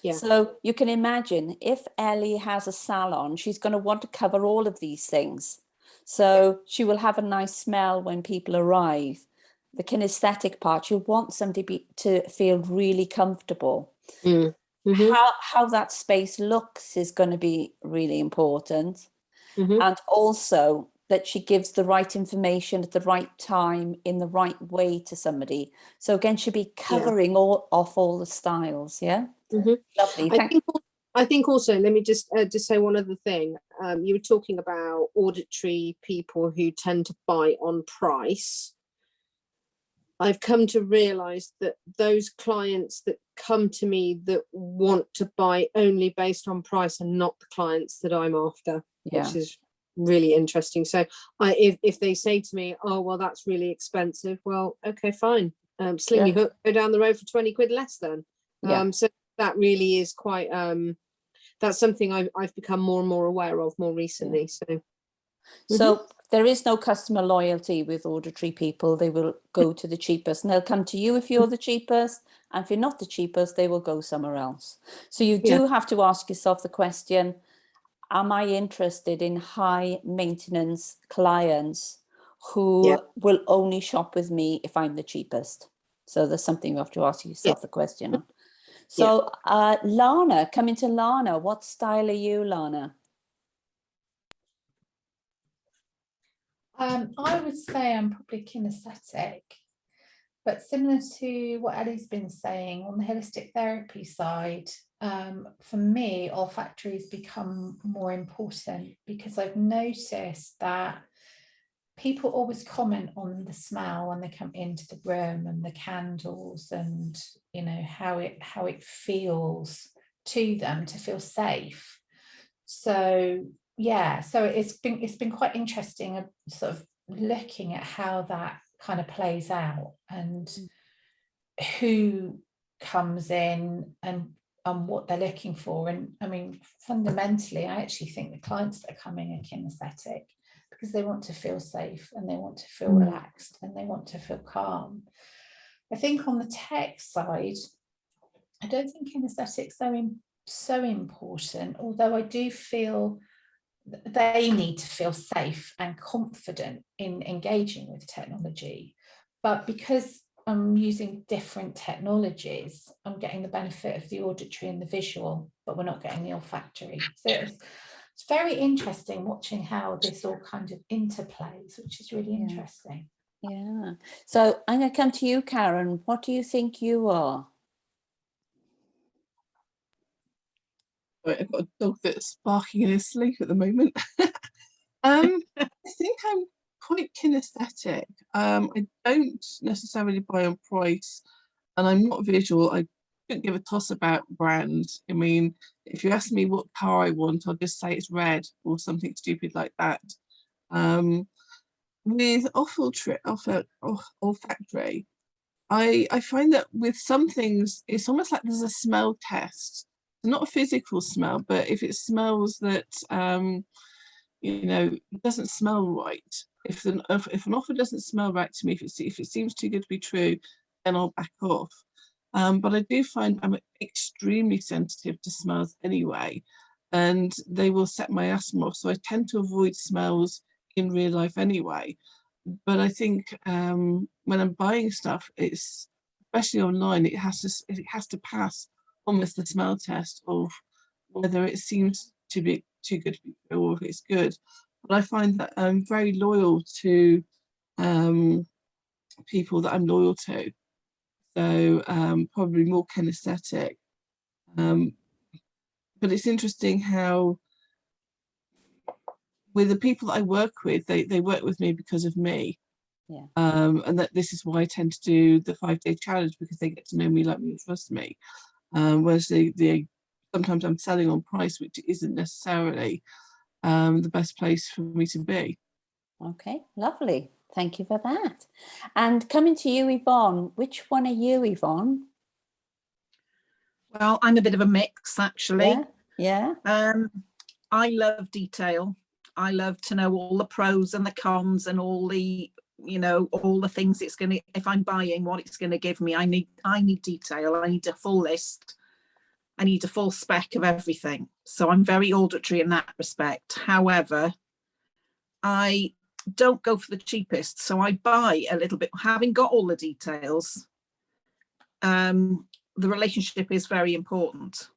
Speaker 1: Yeah. So you can imagine if Ellie has a salon, she's going to want to cover all of these things. So she will have a nice smell when people arrive. The kinesthetic part, you'll want somebody to feel really comfortable. Mm-hmm. How that space looks is going to be really important. Mm-hmm. And also that she gives the right information at the right time in the right way to somebody. So again, she'll be covering all the styles. Yeah. Mm-hmm. Lovely.
Speaker 6: I think also, let me just say one other thing. You were talking about auditory people who tend to buy on price. I've come to realize that those clients that come to me that want to buy only based on price are not the clients that I'm after, which is really interesting. So if they say to me, oh, well, that's really expensive. Well, okay, fine. Sling your hook, go down the road for 20 quid less then. So that really is quite, that's something I've become more and more aware of more recently.
Speaker 1: So there is no customer loyalty with auditory people. They will go to the cheapest, and they'll come to you if you're the cheapest. And if you're not the cheapest, they will go somewhere else. So you do have to ask yourself the question, am I interested in high maintenance clients who will only shop with me if I'm the cheapest? So there's something you have to ask yourself the question on. So Lana, coming to Lana, what style are you, Lana?
Speaker 4: I would say I'm probably kinesthetic, but similar to what Ellie's been saying on the holistic therapy side, for me, olfactory has become more important because I've noticed that people always comment on the smell when they come into the room, and the candles, and you know how it feels to them to feel safe. So yeah, so it's been quite interesting, sort of looking at how that kind of plays out, and who comes in and what they're looking for. And I mean, fundamentally, I actually think the clients that are coming are kinesthetic because they want to feel safe, and they want to feel relaxed, and they want to feel calm. I think on the tech side, I don't think kinesthetics are so important, although I do feel they need to feel safe and confident in engaging with technology. But because I'm using different technologies, I'm getting the benefit of the auditory and the visual, but we're not getting the olfactory. So it's very interesting watching how this all kind of interplays, which is really interesting.
Speaker 1: Yeah. So I'm going to come to you, Karen. What do you think you are?
Speaker 3: I've got a dog that's barking in his sleep at the moment. I think I'm quite kinesthetic. I don't necessarily buy on price, and I'm not visual. I couldn't give a toss about brand. I mean, if you ask me what car I want, I'll just say it's red or something stupid like that. With olfactory, I find that with some things, it's almost like there's a smell test. Not a physical smell, but if it smells that, you know, it doesn't smell right. If an offer doesn't smell right to me, if it seems too good to be true, then I'll back off. But I do find I'm extremely sensitive to smells anyway, and they will set my asthma off. So I tend to avoid smells in real life anyway. But I think when I'm buying stuff, it's especially online, it has to pass almost the smell test of whether it seems to be too good to be true or if it's good. But I find that I'm very loyal to people that I'm loyal to. So probably more kinesthetic. But it's interesting how with the people that I work with, they work with me because of me.
Speaker 1: Yeah.
Speaker 3: And that this is why I tend to do the 5-day challenge, because they get to know me, like me, and trust me. Whereas sometimes I'm selling on price, which isn't necessarily the best place for me to be.
Speaker 1: Okay, lovely. Thank you for that. And coming to you, Yvonne, which one are you, Yvonne?
Speaker 8: Well, I'm a bit of a mix, actually.
Speaker 1: Yeah.
Speaker 8: I love detail. I love to know all the pros and the cons and all the, you know, all the things it's going to, if I'm buying, what it's going to give me. I need detail. I need a full list. I need a full spec of everything. So I'm very auditory in that respect. However, I don't go for the cheapest. So I buy a little bit, having got all the details. The relationship is very important.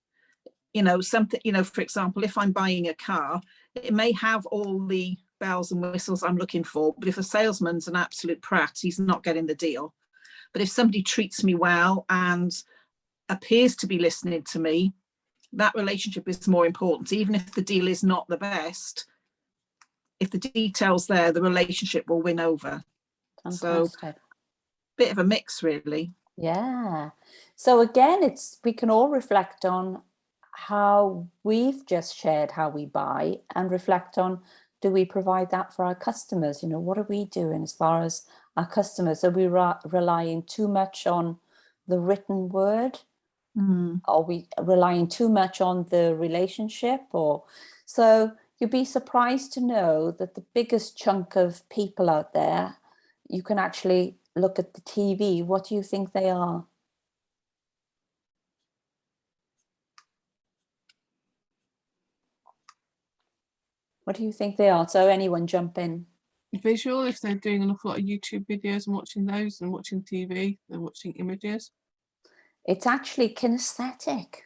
Speaker 8: You know, something, you know, for example, if I'm buying a car, it may have all the bells and whistles I'm looking for, but if a salesman's an absolute prat, he's not getting the deal. But if somebody treats me well and appears to be listening to me, that relationship is more important. Even if the deal is not the best, if the detail's there, the relationship will win over.
Speaker 1: Fantastic.
Speaker 8: So bit of a mix, really.
Speaker 1: Yeah. So again, we can all reflect on how we've just shared how we buy, and reflect on, do we provide that for our customers? You know, what are we doing as far as our customers? Are we relying too much on the written word? Are we relying too much on the relationship? Or so you'd be surprised to know that the biggest chunk of people out there, you can actually look at the TV. What do you think they are? What do you think they are? So anyone jump in.
Speaker 3: Visual, if they're doing an awful lot of YouTube videos and watching those and watching TV, they're watching images.
Speaker 1: It's actually kinesthetic.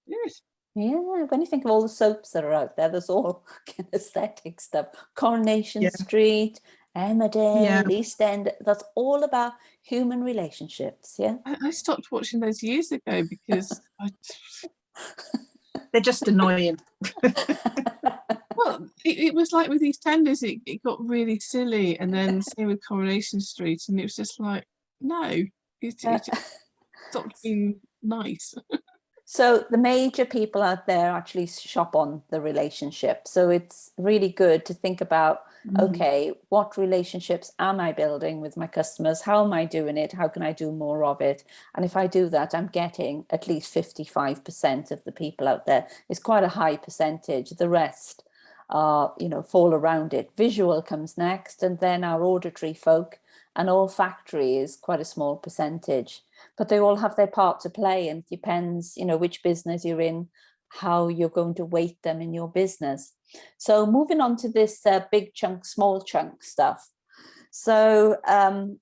Speaker 3: Yes.
Speaker 1: Yeah, when you think of all the soaps that are out there, there's all kinesthetic stuff. Coronation Street, Emmerdale, East End, that's all about human relationships, yeah?
Speaker 3: I stopped watching those years ago because
Speaker 8: they're just annoying.
Speaker 3: Well, it was like with these tenders, it got really silly, and then same with Coronation Street, and it was just like, no, it just stopped being nice.
Speaker 1: So the major people out there actually shop on the relationship. So it's really good to think about, okay, what relationships am I building with my customers? How am I doing it? How can I do more of it? And if I do that, I'm getting at least 55% of the people out there. It's quite a high percentage. The rest, fall around it. Visual comes next, and then our auditory folk, and olfactory is quite a small percentage. But they all have their part to play, and it depends, which business you're in, how you're going to weight them in your business. So moving on to this big chunk, small chunk stuff. So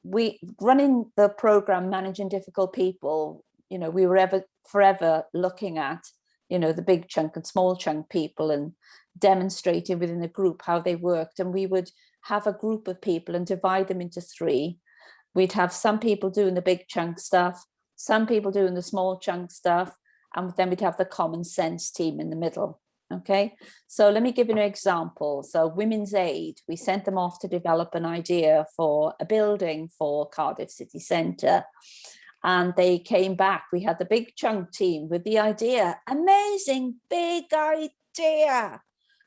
Speaker 1: we running the program, Managing Difficult People, we were forever looking at, the big chunk and small chunk people, and demonstrating within a group how they worked. And we would have a group of people and divide them into three. We'd have some people doing the big chunk stuff, some people doing the small chunk stuff, and then we'd have the common sense team in the middle. Okay, so let me give you an example. So Women's Aid, we sent them off to develop an idea for a building for Cardiff City Centre. And they came back. We had the big chunk team with the idea, amazing, big idea.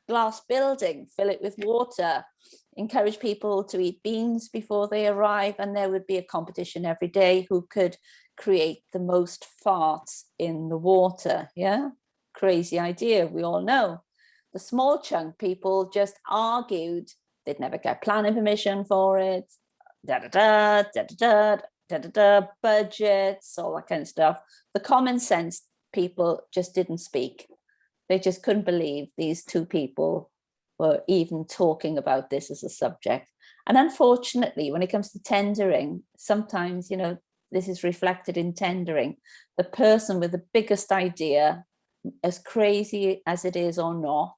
Speaker 1: Glass building, fill it with water, encourage people to eat beans before they arrive, and there would be a competition every day who could create the most farts in the water. Yeah, crazy idea, we all know. The small chunk people just argued they'd never get planning permission for it, budgets, all that kind of stuff. The common sense people just didn't speak. They just couldn't believe these two people were even talking about this as a subject. And unfortunately, when it comes to tendering, sometimes, this is reflected in tendering. The person with the biggest idea, as crazy as it is or not,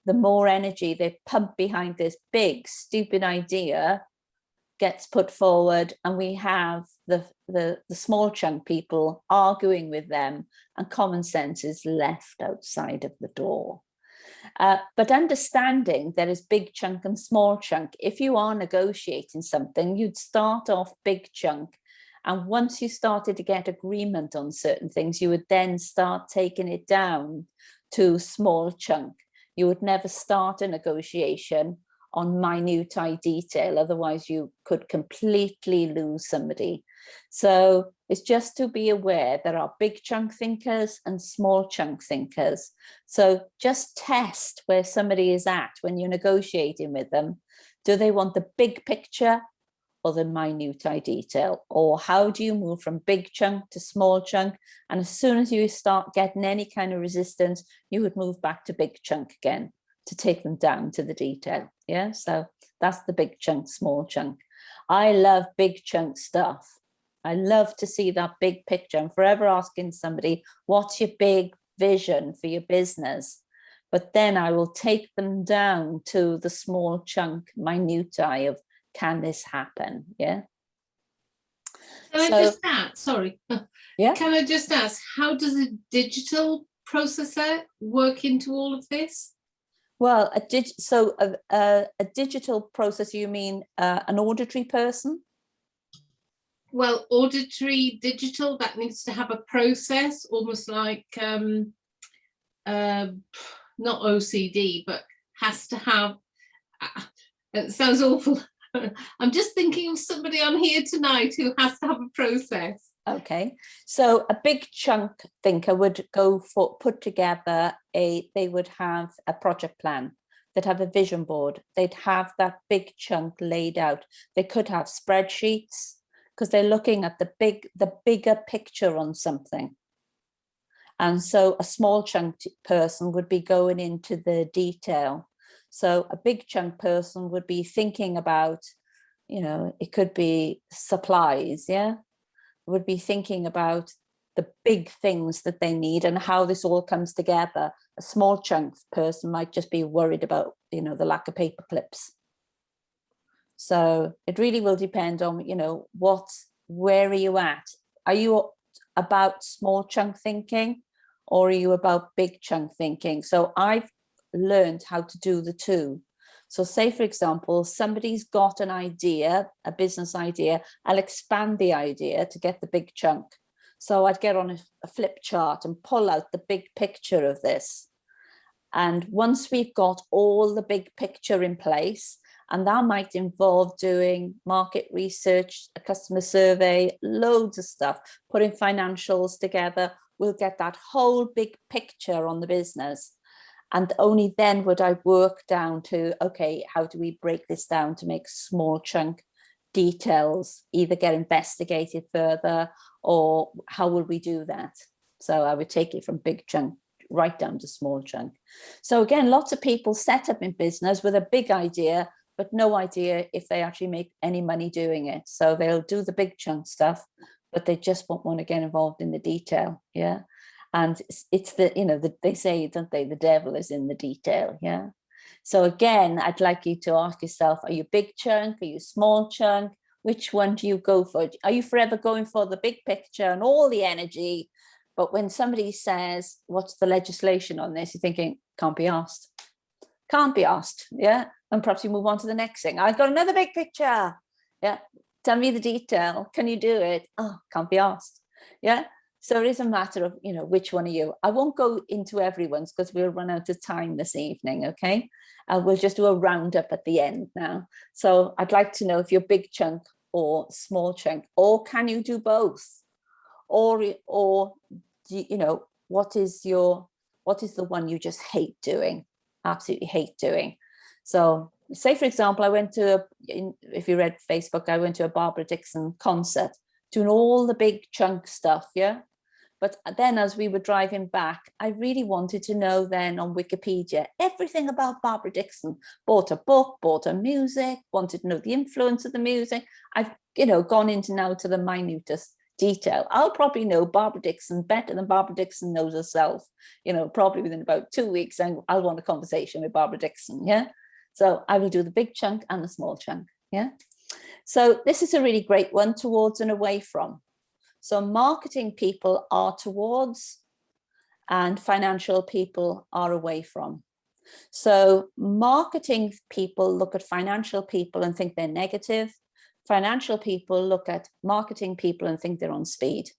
Speaker 1: the more energy they pump behind this big, stupid idea gets put forward, and we have the small chunk people arguing with them, and common sense is left outside of the door. But understanding there is big chunk and small chunk. If you are negotiating something, you'd start off big chunk, and once you started to get agreement on certain things, you would then start taking it down to small chunk. You would never start a negotiation on minute detail, otherwise you could completely lose somebody. So it's just to be aware there are big chunk thinkers and small chunk thinkers. So just test where somebody is at when you're negotiating with them. Do they want the big picture or the minute detail? Or how do you move from big chunk to small chunk? And as soon as you start getting any kind of resistance, you would move back to big chunk again to take them down to the detail. Yeah, so that's the big chunk, small chunk. I love big chunk stuff. I love to see that big picture. I'm forever asking somebody, what's your big vision for your business? But then I will take them down to the small chunk minutiae of, can this happen? Yeah.
Speaker 5: Can I just ask, sorry.
Speaker 1: Yeah.
Speaker 5: Can I just ask, how does a digital processor work into all of this?
Speaker 1: Well, a digital processor, you mean an auditory person?
Speaker 5: Well, auditory digital, that needs to have a process, almost like not OCD, but has to have, it sounds awful. I'm just thinking of somebody on here tonight who has to have a process.
Speaker 1: Okay, so a big chunk thinker would put together they would have a project plan. They'd have a vision board. They'd have that big chunk laid out. They could have spreadsheets because they're looking at the bigger picture on something. And so a small chunk person would be going into the detail. So a big chunk person would be thinking about, it could be supplies, yeah? Would be thinking about the big things that they need and how this all comes together. A small chunk person might just be worried about, the lack of paper clips. So it really will depend on, where are you at? Are you about small chunk thinking or are you about big chunk thinking? So I've learned how to do the two. So say, for example, somebody's got an idea, a business idea, I'll expand the idea to get the big chunk. So I'd get on a flip chart and pull out the big picture of this. And once we've got all the big picture in place, and that might involve doing market research, a customer survey, loads of stuff, putting financials together, we'll get that whole big picture on the business. And only then would I work down to, okay, how do we break this down to make small chunk details, either get investigated further, or how will we do that? So I would take it from big chunk right down to small chunk. So again, lots of people set up in business with a big idea, but no idea if they actually make any money doing it. So they'll do the big chunk stuff, but they just won't want to get involved in the detail. Yeah. And it's the, you know, they say, don't they, the devil is in the detail. Yeah. So again, I'd like you to ask yourself, are you big chunk? Are you small chunk? Which one do you go for? Are you forever going for the big picture and all the energy? But when somebody says, what's the legislation on this? You're thinking, can't be asked. Can't be asked. Yeah. And perhaps you move on to the next thing. I've got another big picture. Yeah. Tell me the detail. Can you do it? Oh, can't be asked. Yeah. So it is a matter of, you know, which one are you? I won't go into everyone's because we'll run out of time this evening. Okay. We'll just do a roundup at the end now. So I'd like to know if you're big chunk or small chunk, or can you do both? Or do you know, what is the one you just hate doing? Absolutely hate doing. So say, for example, I went to, if you read Facebook, I went to a Barbara Dixon concert, doing all the big chunk stuff. Yeah. But then as we were driving back, I really wanted to know then on Wikipedia, everything about Barbara Dixon. Bought a book, bought her music, wanted to know the influence of the music. I've, you know, gone into now to the minutest detail. I'll probably know Barbara Dixon better than Barbara Dixon knows herself. You know, probably within about 2 weeks, and I'll want a conversation with Barbara Dixon. Yeah. So I will do the big chunk and the small chunk. Yeah. So this is a really great one, towards and away from. So marketing people are towards and financial people are away from. So marketing people look at financial people and think they're negative. Financial people look at marketing people and think they're on speed.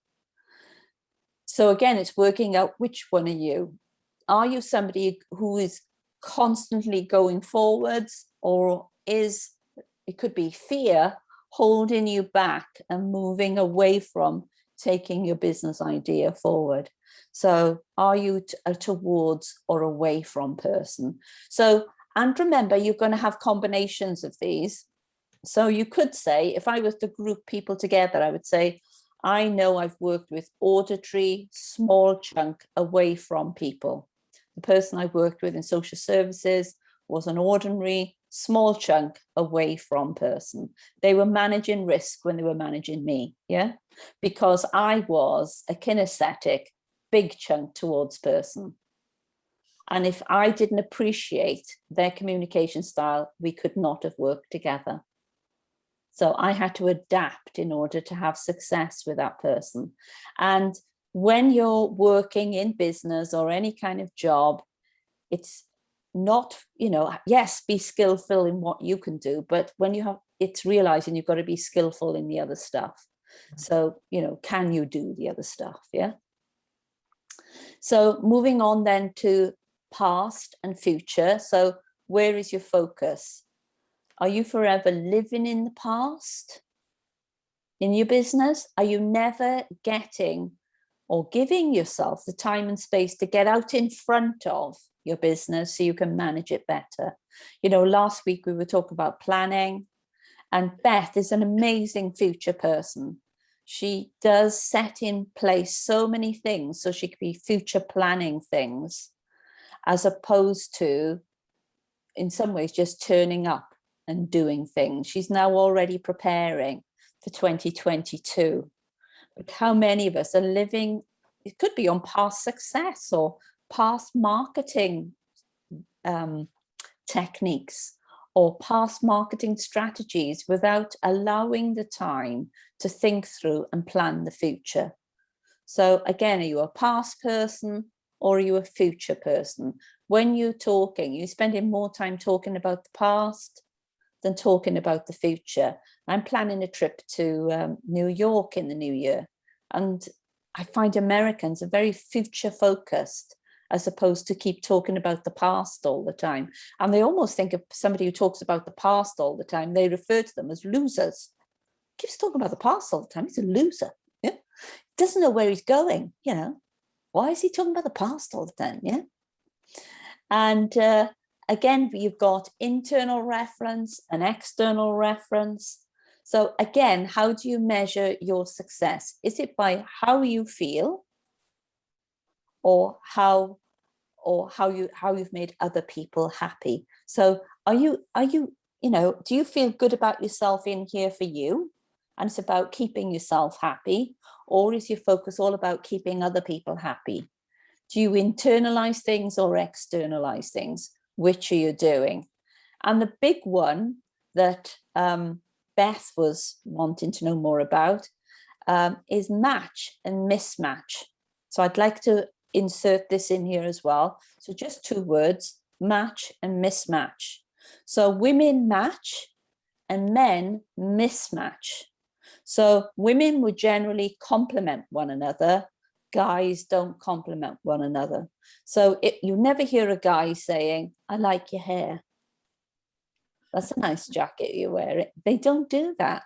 Speaker 1: So again, it's working out which one are you. Are you somebody who is constantly going forwards, or is, it could be fear holding you back and moving away from taking your business idea forward? So are you a towards or away from person? So, and remember, you're going to have combinations of these. So you could say, if I was to group people together, I would say, I know I've worked with auditory, small chunk, away from people. The person I worked with in social services was an ordinary, small chunk, away from person. They were managing risk when they were managing me. Yeah. Because I was a kinesthetic, big chunk towards person. And if I didn't appreciate their communication style, we could not have worked together. So I had to adapt in order to have success with that person. And when you're working in business or any kind of job, it's not, you know, yes, be skillful in what you can do, but when you have, it's realizing you've got to be skillful in the other stuff. So, you know, can you do the other stuff? Yeah. So moving on then to past and future. So where is your focus? Are you forever living in the past in your business? Are you never getting or giving yourself the time and space to get out in front of your business so you can manage it better? You know, last week we were talking about planning, and Beth is an amazing future person. She does set in place so many things so she could be future planning things, as opposed to, in some ways, just turning up and doing things. She's now already preparing for 2022. But how many of us are living, it could be on past success or past marketing techniques or past marketing strategies without allowing the time to think through and plan the future. So again, are you a past person or are you a future person? when you're talking, you're spending more time talking about the past than talking about the future. I'm planning a trip to New York in the new year, and I find Americans are very future focused as opposed to keep talking about the past all the time. And they almost think of somebody who talks about the past all the time, they refer to them as losers. Keeps talking about the past all the time, he's a loser. Yeah, doesn't know where he's going, you know. Why is he talking about the past all the time? Yeah. And again, you've got internal reference and external reference. So again, how do you measure your success? Is it by how you feel, or how you've made other people happy? So are you do you feel good about yourself in here for you, and it's about keeping yourself happy, or is your focus all about keeping other people happy? Do you internalize things or externalize things? Which are you doing? And the big one that Beth was wanting to know more about is match and mismatch. So I'd like to insert this in here as well. So just 2 words, match and mismatch. So women match and men mismatch. So women would generally complement one another. Guys don't complement one another. So you never hear a guy saying, I like your hair. That's a nice jacket you're wearing. They don't do that.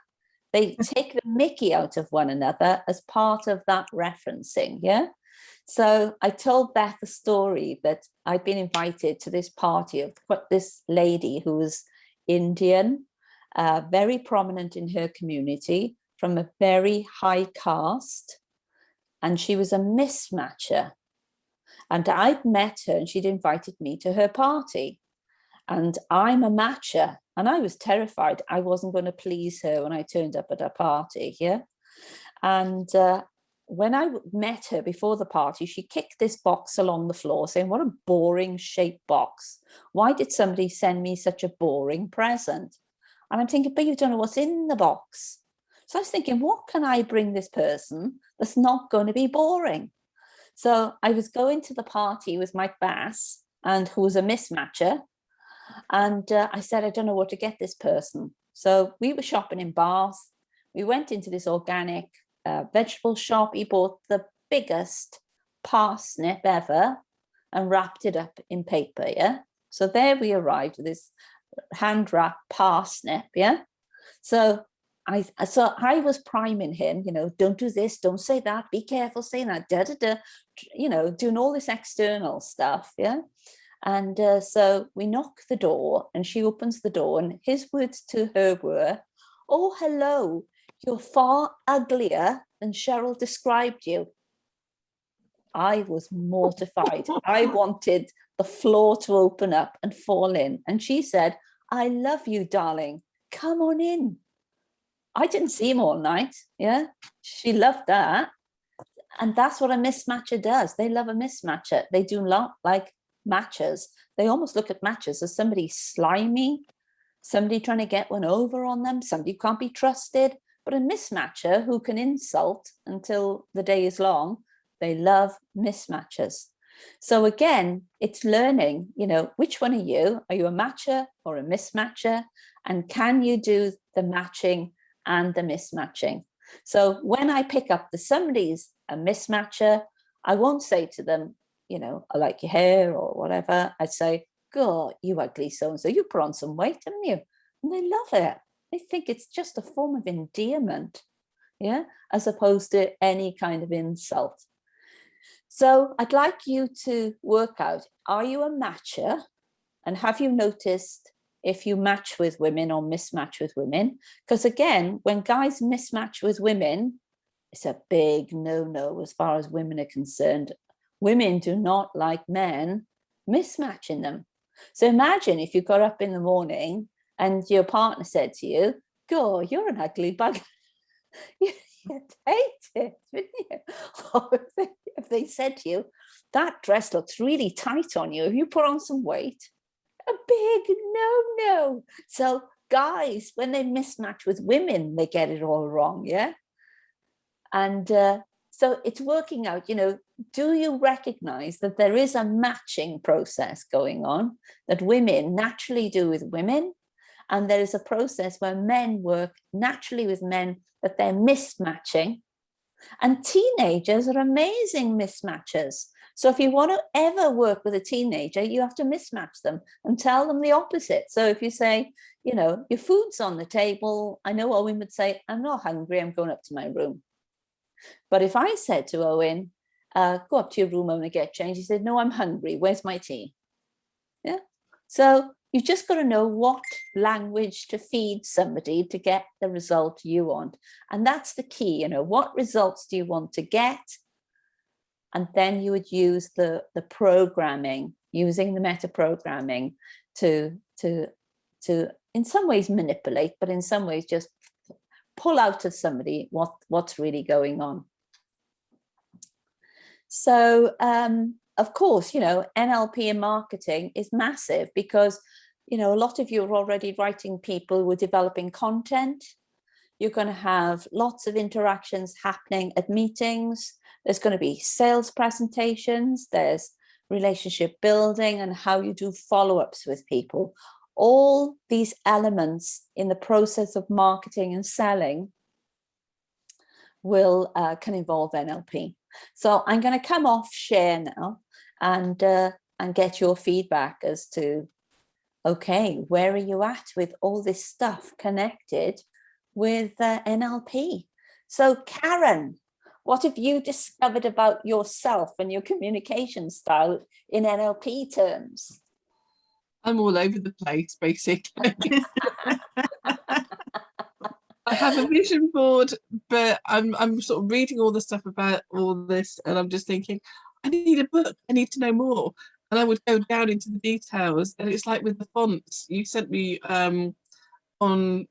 Speaker 1: They take the mickey out of one another as part of that referencing. Yeah. So I told Beth a story that I'd been invited to this party of this lady who was Indian, very prominent in her community, from a very high caste, and she was a mismatcher. And I'd met her and she'd invited me to her party. And I'm a matcher, and I was terrified I wasn't going to please her when I turned up at her party. Yeah. And when I met her before the party, she kicked this box along the floor saying, what a boring shaped box. Why did somebody send me such a boring present? And I'm thinking, but you don't know what's in the box. So I was thinking, what can I bring this person that's not going to be boring? So I was going to the party with Mike Bass, and who was a mismatcher. And I said, I don't know what to get this person. So we were shopping in Bath. We went into this organic vegetable shop. He bought the biggest parsnip ever and wrapped it up in paper. Yeah. So there we arrived with this hand wrapped parsnip. Yeah. So I was priming him, don't do this, don't say that, be careful saying that, doing all this external stuff. Yeah. And so we knock the door and she opens the door, and his words to her were, oh, hello, you're far uglier than Cheryl described you. I was mortified. I wanted the floor to open up and fall in. And she said, I love you, darling. Come on in. I didn't see him all night. Yeah, she loved that. And that's what a mismatcher does. They love a mismatcher. They do not like matchers. They almost look at matchers as somebody slimy, somebody trying to get one over on them, somebody who can't be trusted. But a mismatcher who can insult until the day is long, they love mismatchers. So again, it's learning, which one are you? Are you a matcher or a mismatcher? And can you do the matching and the mismatching? So when I pick up that somebody's a mismatcher, I won't say to them, I like your hair or whatever. I'd say, God, you ugly so-and-so, you put on some weight, haven't you? And they love it. They think it's just a form of endearment, yeah, as opposed to any kind of insult. So I'd like you to work out, are you a matcher? And have you noticed if you match with women or mismatch with women? Because again, when guys mismatch with women, it's a big no-no as far as women are concerned. Women do not like men mismatching them. So imagine if you got up in the morning and your partner said to you, God, you're an ugly bug. You'd hate it, wouldn't you? Or if they said to you, that dress looks really tight on you, have you put on some weight? A big no-no. So guys, when they mismatch with women, they get it all wrong, yeah? And So it's working out, do you recognize that there is a matching process going on that women naturally do with women? And there is a process where men work naturally with men that they're mismatching. And teenagers are amazing mismatchers. So if you want to ever work with a teenager, you have to mismatch them and tell them the opposite. So if you say, your food's on the table, I know Owen would say, I'm not hungry, I'm going up to my room. But if I said to Owen, go up to your room and get changed, he said, no, I'm hungry, where's my tea? Yeah. So you just got to know what language to feed somebody to get the result you want. And that's the key, what results do you want to get? And then you would use the programming, using the meta programming to in some ways manipulate, but in some ways just pull out of somebody what's really going on. So of course, NLP in marketing is massive because, a lot of you are already writing people who are developing content. You're going to have lots of interactions happening at meetings. There's going to be sales presentations. There's relationship building and how you do follow-ups with people. All these elements in the process of marketing and selling can involve NLP. So I'm going to come off share now and get your feedback as to, okay, where are you at with all this stuff connected with NLP? So Karen, what have you discovered about yourself and your communication style in NLP terms?
Speaker 3: I'm all over the place, basically. I have a vision board, but I'm sort of reading all the stuff about all this, and I'm just thinking, I need a book. I need to know more. And I would go down into the details, and it's like with the fonts. You sent me on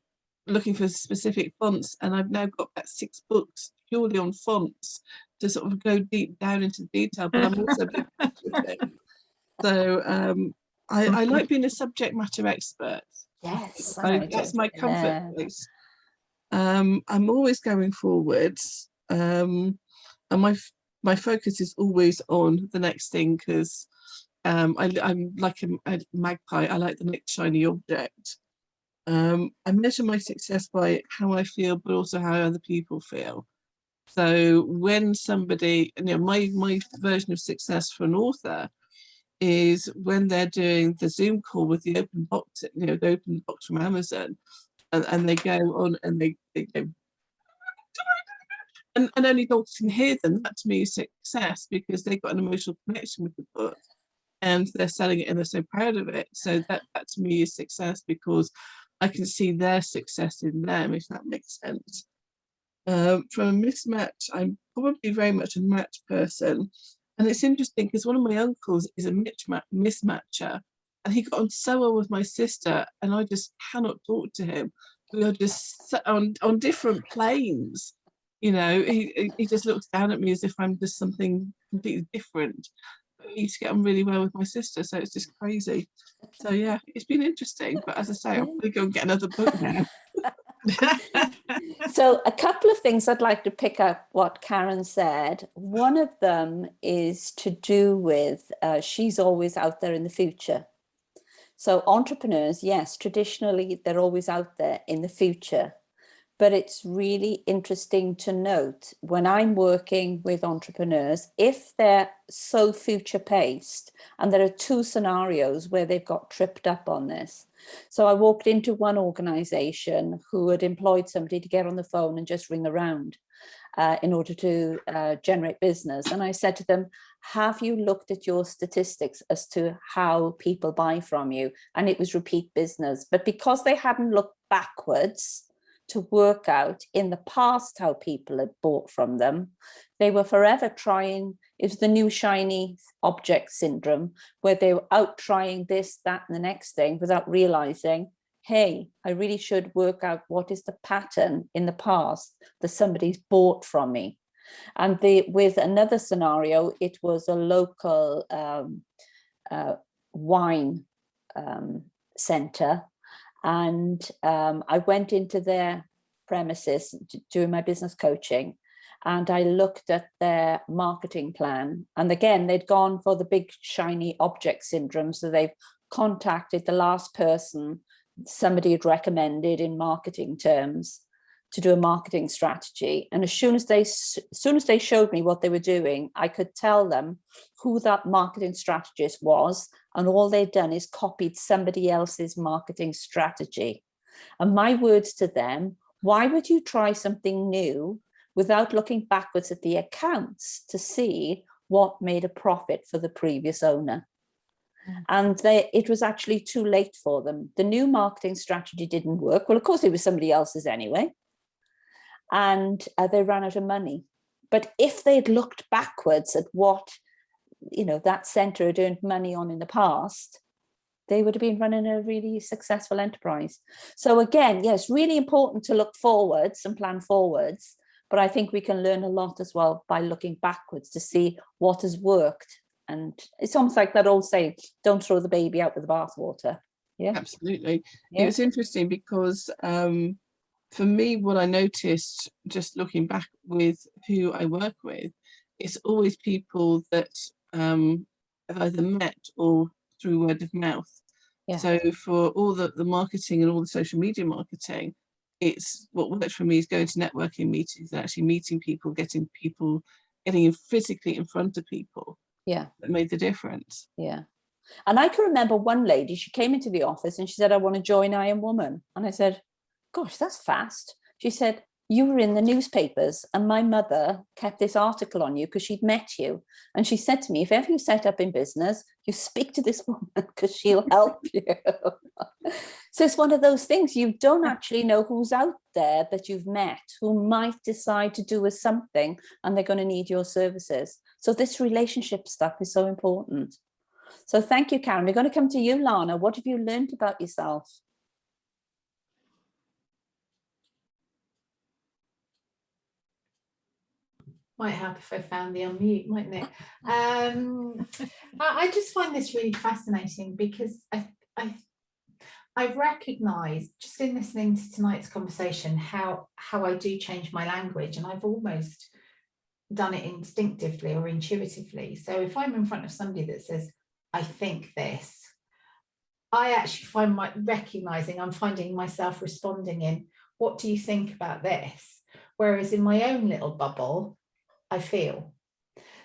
Speaker 3: looking for specific fonts, and I've now got about 6 books purely on fonts to sort of go deep down into the detail. But I'm also a big fan of it. So I like being a subject matter expert.
Speaker 1: Yes,
Speaker 3: that's my comfort place. I'm always going forwards, and my focus is always on the next thing because I'm like a magpie. I like the next shiny object. I measure my success by how I feel, but also how other people feel. So when somebody, my version of success for an author is when they're doing the Zoom call with the open box, the open box from Amazon, and they go on and they go, and only dogs can hear them. That to me is success because they've got an emotional connection with the book and they're selling it and they're so proud of it. So that to me is success because I can see their success in them, if that makes sense. From a mismatch, I'm probably very much a match person. And it's interesting because one of my uncles is a mismatcher, and he got on so well with my sister, and I just cannot talk to him. We are just on different planes. He just looks down at me as if I'm just something completely different. But he used to get on really well with my sister, so it's just crazy. So yeah, it's been interesting. But as I say, I'll probably go and get another book now.
Speaker 1: So a couple of things I'd like to pick up what Karen said. One of them is to do with she's always out there in the future. So entrepreneurs, yes, traditionally they're always out there in the future, but it's really interesting to note when I'm working with entrepreneurs, if they're so future paced, and there are 2 scenarios where they've got tripped up on this. So I walked into one organization who had employed somebody to get on the phone and just ring around in order to generate business. And I said to them, have you looked at your statistics as to how people buy from you? And it was repeat business. But because they hadn't looked backwards to work out in the past how people had bought from them, they were forever trying. It was the new shiny object syndrome, where they were out trying this, that, and the next thing without realizing, hey, I really should work out what is the pattern in the past that somebody's bought from me. And with another scenario, it was a local wine center. And I went into their premises doing my business coaching. and I looked at their marketing plan. And again, they'd gone for the big shiny object syndrome. So they've contacted the last person somebody had recommended in marketing terms to do a marketing strategy. And as soon as they showed me what they were doing, I could tell them who that marketing strategist was. And all they'd done is copied somebody else's marketing strategy. And my words to them, why would you try something new without looking backwards at the accounts to see what made a profit for the previous owner? And it was actually too late for them. The new marketing strategy didn't work. Well, of course, it was somebody else's anyway. And they ran out of money. But if they'd looked backwards at what, that centre had earned money on in the past, they would have been running a really successful enterprise. So again, yes, really important to look forwards and plan forwards. But I think we can learn a lot as well by looking backwards to see what has worked. And it's almost like that old saying, don't throw the baby out with the bathwater. Yeah,
Speaker 3: absolutely.
Speaker 1: Yeah.
Speaker 3: It was interesting because for me, what I noticed just looking back with who I work with, it's always people that I've either met or through word of mouth.
Speaker 1: Yeah.
Speaker 3: So for all the marketing and all the social media marketing, it's what worked for me is going to networking meetings and actually meeting people, getting physically in front of people.
Speaker 1: Yeah,
Speaker 3: that made the difference.
Speaker 1: Yeah. And I can remember one lady, she came into the office and she said, I want to join I Am Woman. And I said, gosh, that's fast. She said, you were in the newspapers and my mother kept this article on you because she'd met you. And she said to me, if ever you set up in business, you speak to this woman because she'll help you. So it's one of those things, you don't actually know who's out there that you've met who might decide to do with something and they're going to need your services. So this relationship stuff is so important. So thank you, Karen. We're going to come to you, Lana. What have you learned about yourself?
Speaker 4: Might help if I found the unmute, mightn't it? I just find this really fascinating because I've recognised just in listening to tonight's conversation how I do change my language, and I've almost done it instinctively or intuitively. So if I'm in front of somebody that says, I think this, I actually find I'm finding myself responding in, what do you think about this? Whereas in my own little bubble, I feel.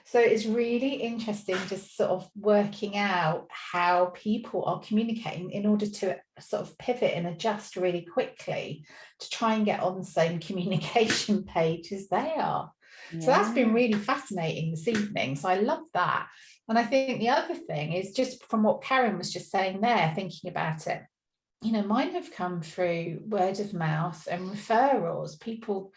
Speaker 4: So it's really interesting just sort of working out how people are communicating in order to sort of pivot and adjust really quickly to try and get on the same communication page as they are. Yeah. So that's been really fascinating this evening. So I love that. And I think the other thing is just from what Karen was just saying there, thinking about it, mine have come through word of mouth and referrals. People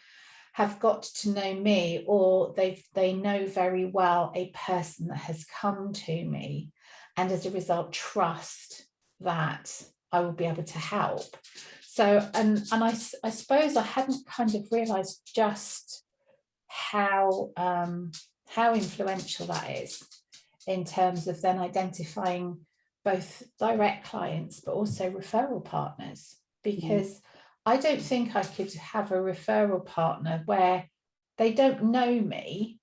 Speaker 4: have got to know me, or they know very well a person that has come to me, and as a result trust that I will be able to help. So and I suppose I hadn't kind of realized just how influential that is in terms of then identifying both direct clients but also referral partners, because I don't think I could have a referral partner where they don't know me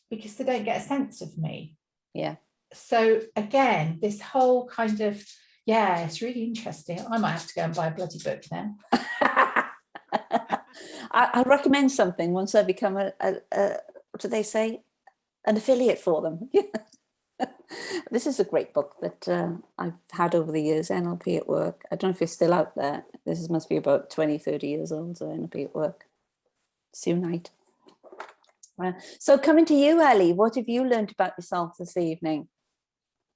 Speaker 4: because they don't get a sense of me.
Speaker 1: Yeah.
Speaker 4: So again, this whole kind of, it's really interesting. I might have to go and buy a bloody book now.
Speaker 1: I recommend something once I become what do they say? An affiliate for them. This is a great book that I've had over the years, NLP at Work. I don't know if it's still out there. This must be about 20, 30 years old, so NLP at Work. Sue Knight. So coming to you, Ellie, what have you learned about yourself this evening?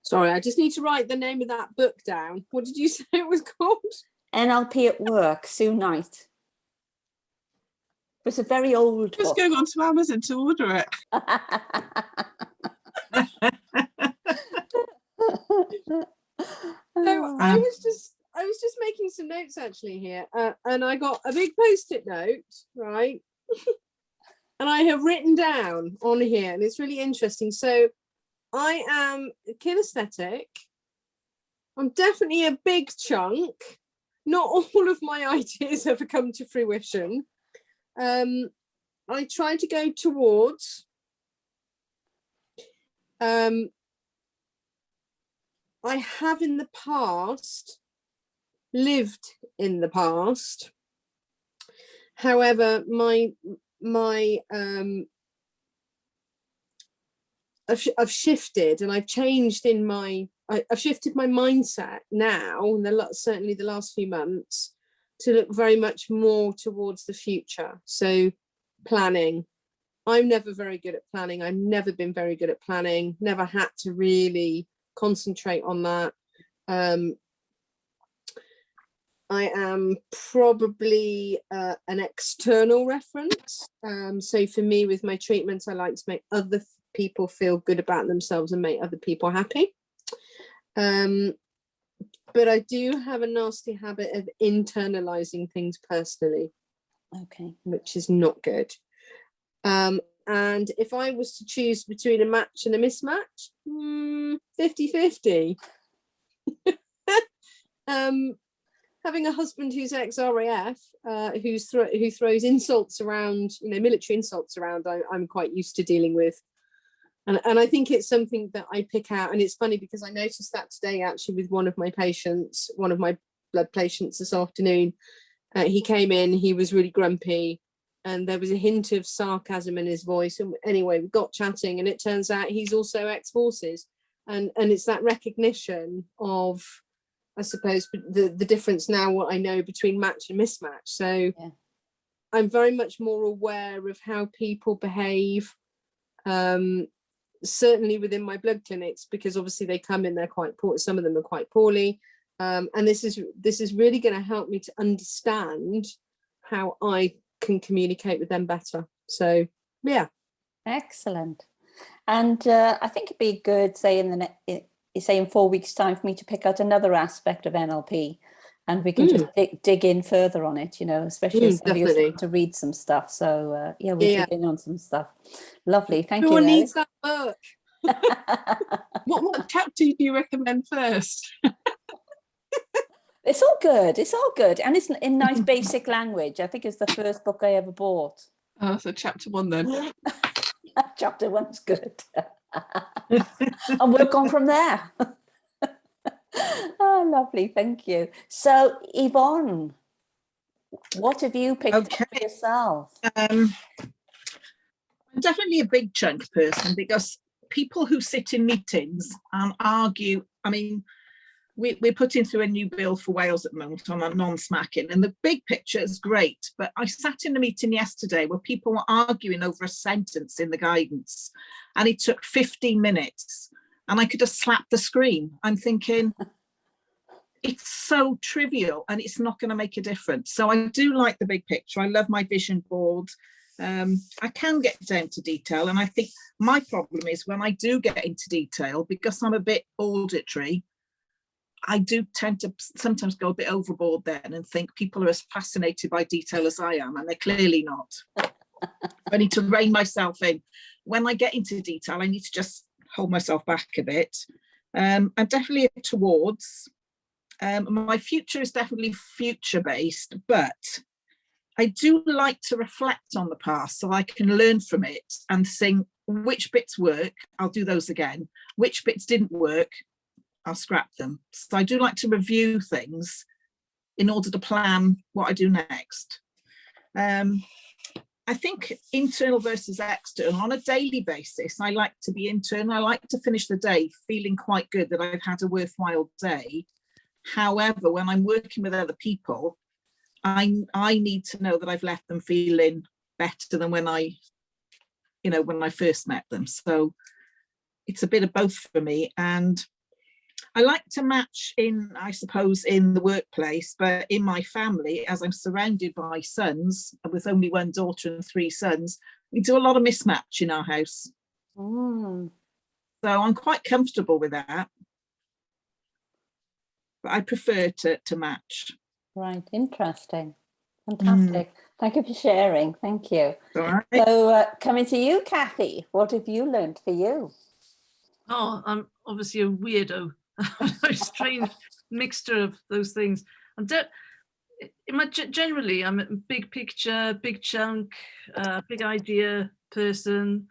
Speaker 6: Sorry, I just need to write the name of that book down. What did you say it was called?
Speaker 1: NLP at Work, Sue Knight. It's a very old
Speaker 3: Just
Speaker 1: book.
Speaker 3: going on to Amazon to order it.
Speaker 6: So I was just making some notes actually here, and I got a big post-it note, right? And I have written down on here, and it's really interesting. So I am kinesthetic. I'm definitely a big chunk. Not all of my ideas ever come to fruition. I try to go towards. I have in the past lived in the past. However, I've shifted, and I've changed in I've shifted my mindset now, and certainly the last few months, to look very much more towards the future. So planning. I'm never very good at planning. I've never been very good at planning, never had to really concentrate on that. I am probably an external reference. So for me, with my treatments, I like to make other people feel good about themselves and make other people happy. But I do have a nasty habit of internalizing things personally. Okay. Which is not good. And if I was to choose between a match and a mismatch, 50-50. Having a husband who's ex-RAF, who throws insults around, military insults around, I'm quite used to dealing with. And I think it's something that I pick out. And it's funny because I noticed that today, actually, with one of my blood patients this afternoon. He came in, he was really grumpy, and there was a hint of sarcasm in his voice. And anyway, we got chatting, and it turns out he's also ex-forces. And it's that recognition of, I suppose, the difference now, what I know between match and mismatch. So yeah. I'm very much more aware of how people behave, certainly within my blood clinics, because obviously they come in, they're quite poor, some of them are quite poorly. And this is really going to help me to understand how I can communicate with them better. So yeah. Excellent. And I think it'd be good, say in 4 weeks' time, for me to pick out another aspect of NLP, and we can just dig in further on it, especially as somebody who's starting to read some stuff. So we'll dig in on some stuff. Lovely, thank you. Everyone needs that book.
Speaker 3: What chapter do you recommend first?
Speaker 1: It's all good, and it's in nice basic language. I think it's the first book I ever bought.
Speaker 3: Oh, so chapter 1 then.
Speaker 1: Chapter 1's good. And work on from there. Oh, lovely, thank you. So Yvonne, what have you picked up for yourself?
Speaker 8: I'm definitely a big chunk person, because people who sit in meetings and argue, we're putting through a new bill for Wales at the moment on a non-smacking, and the big picture is great, but I sat in a meeting yesterday where people were arguing over a sentence in the guidance, and it took 15 minutes, and I could have slapped the screen. I'm thinking, it's so trivial and it's not going to make a difference. So I do like the big picture. I love my vision board. I can get down to detail, and I think my problem is when I do get into detail, because I'm a bit auditory, I do tend to sometimes go a bit overboard then and think people are as fascinated by detail as I am, and they're clearly not. I need to rein myself in. When I get into detail, I need to just hold myself back a bit. I'm definitely towards. My future is definitely future-based, but I do like to reflect on the past so I can learn from it and think which bits work, I'll do those again. Which bits didn't work, I'll scrap them. So I do like to review things in order to plan what I do next. I think internal versus external. On a daily basis, I like to be internal. I like to finish the day feeling quite good that I've had a worthwhile day. However, when I'm working with other people, I need to know that I've left them feeling better than when I first met them. So it's a bit of both for me. And I like to match in, I suppose, in the workplace, but in my family, as I'm surrounded by sons, with only one daughter and 3 sons, we do a lot of mismatch in our house. So I'm quite comfortable with that. But I prefer to match. Right, interesting. Fantastic. Thank you for sharing. Thank you. All right. So coming to you, Kathy, what have you learned for you?
Speaker 7: Oh, I'm obviously a weirdo. A very strange mixture of those things. generally, I'm a big picture, big chunk, big idea person.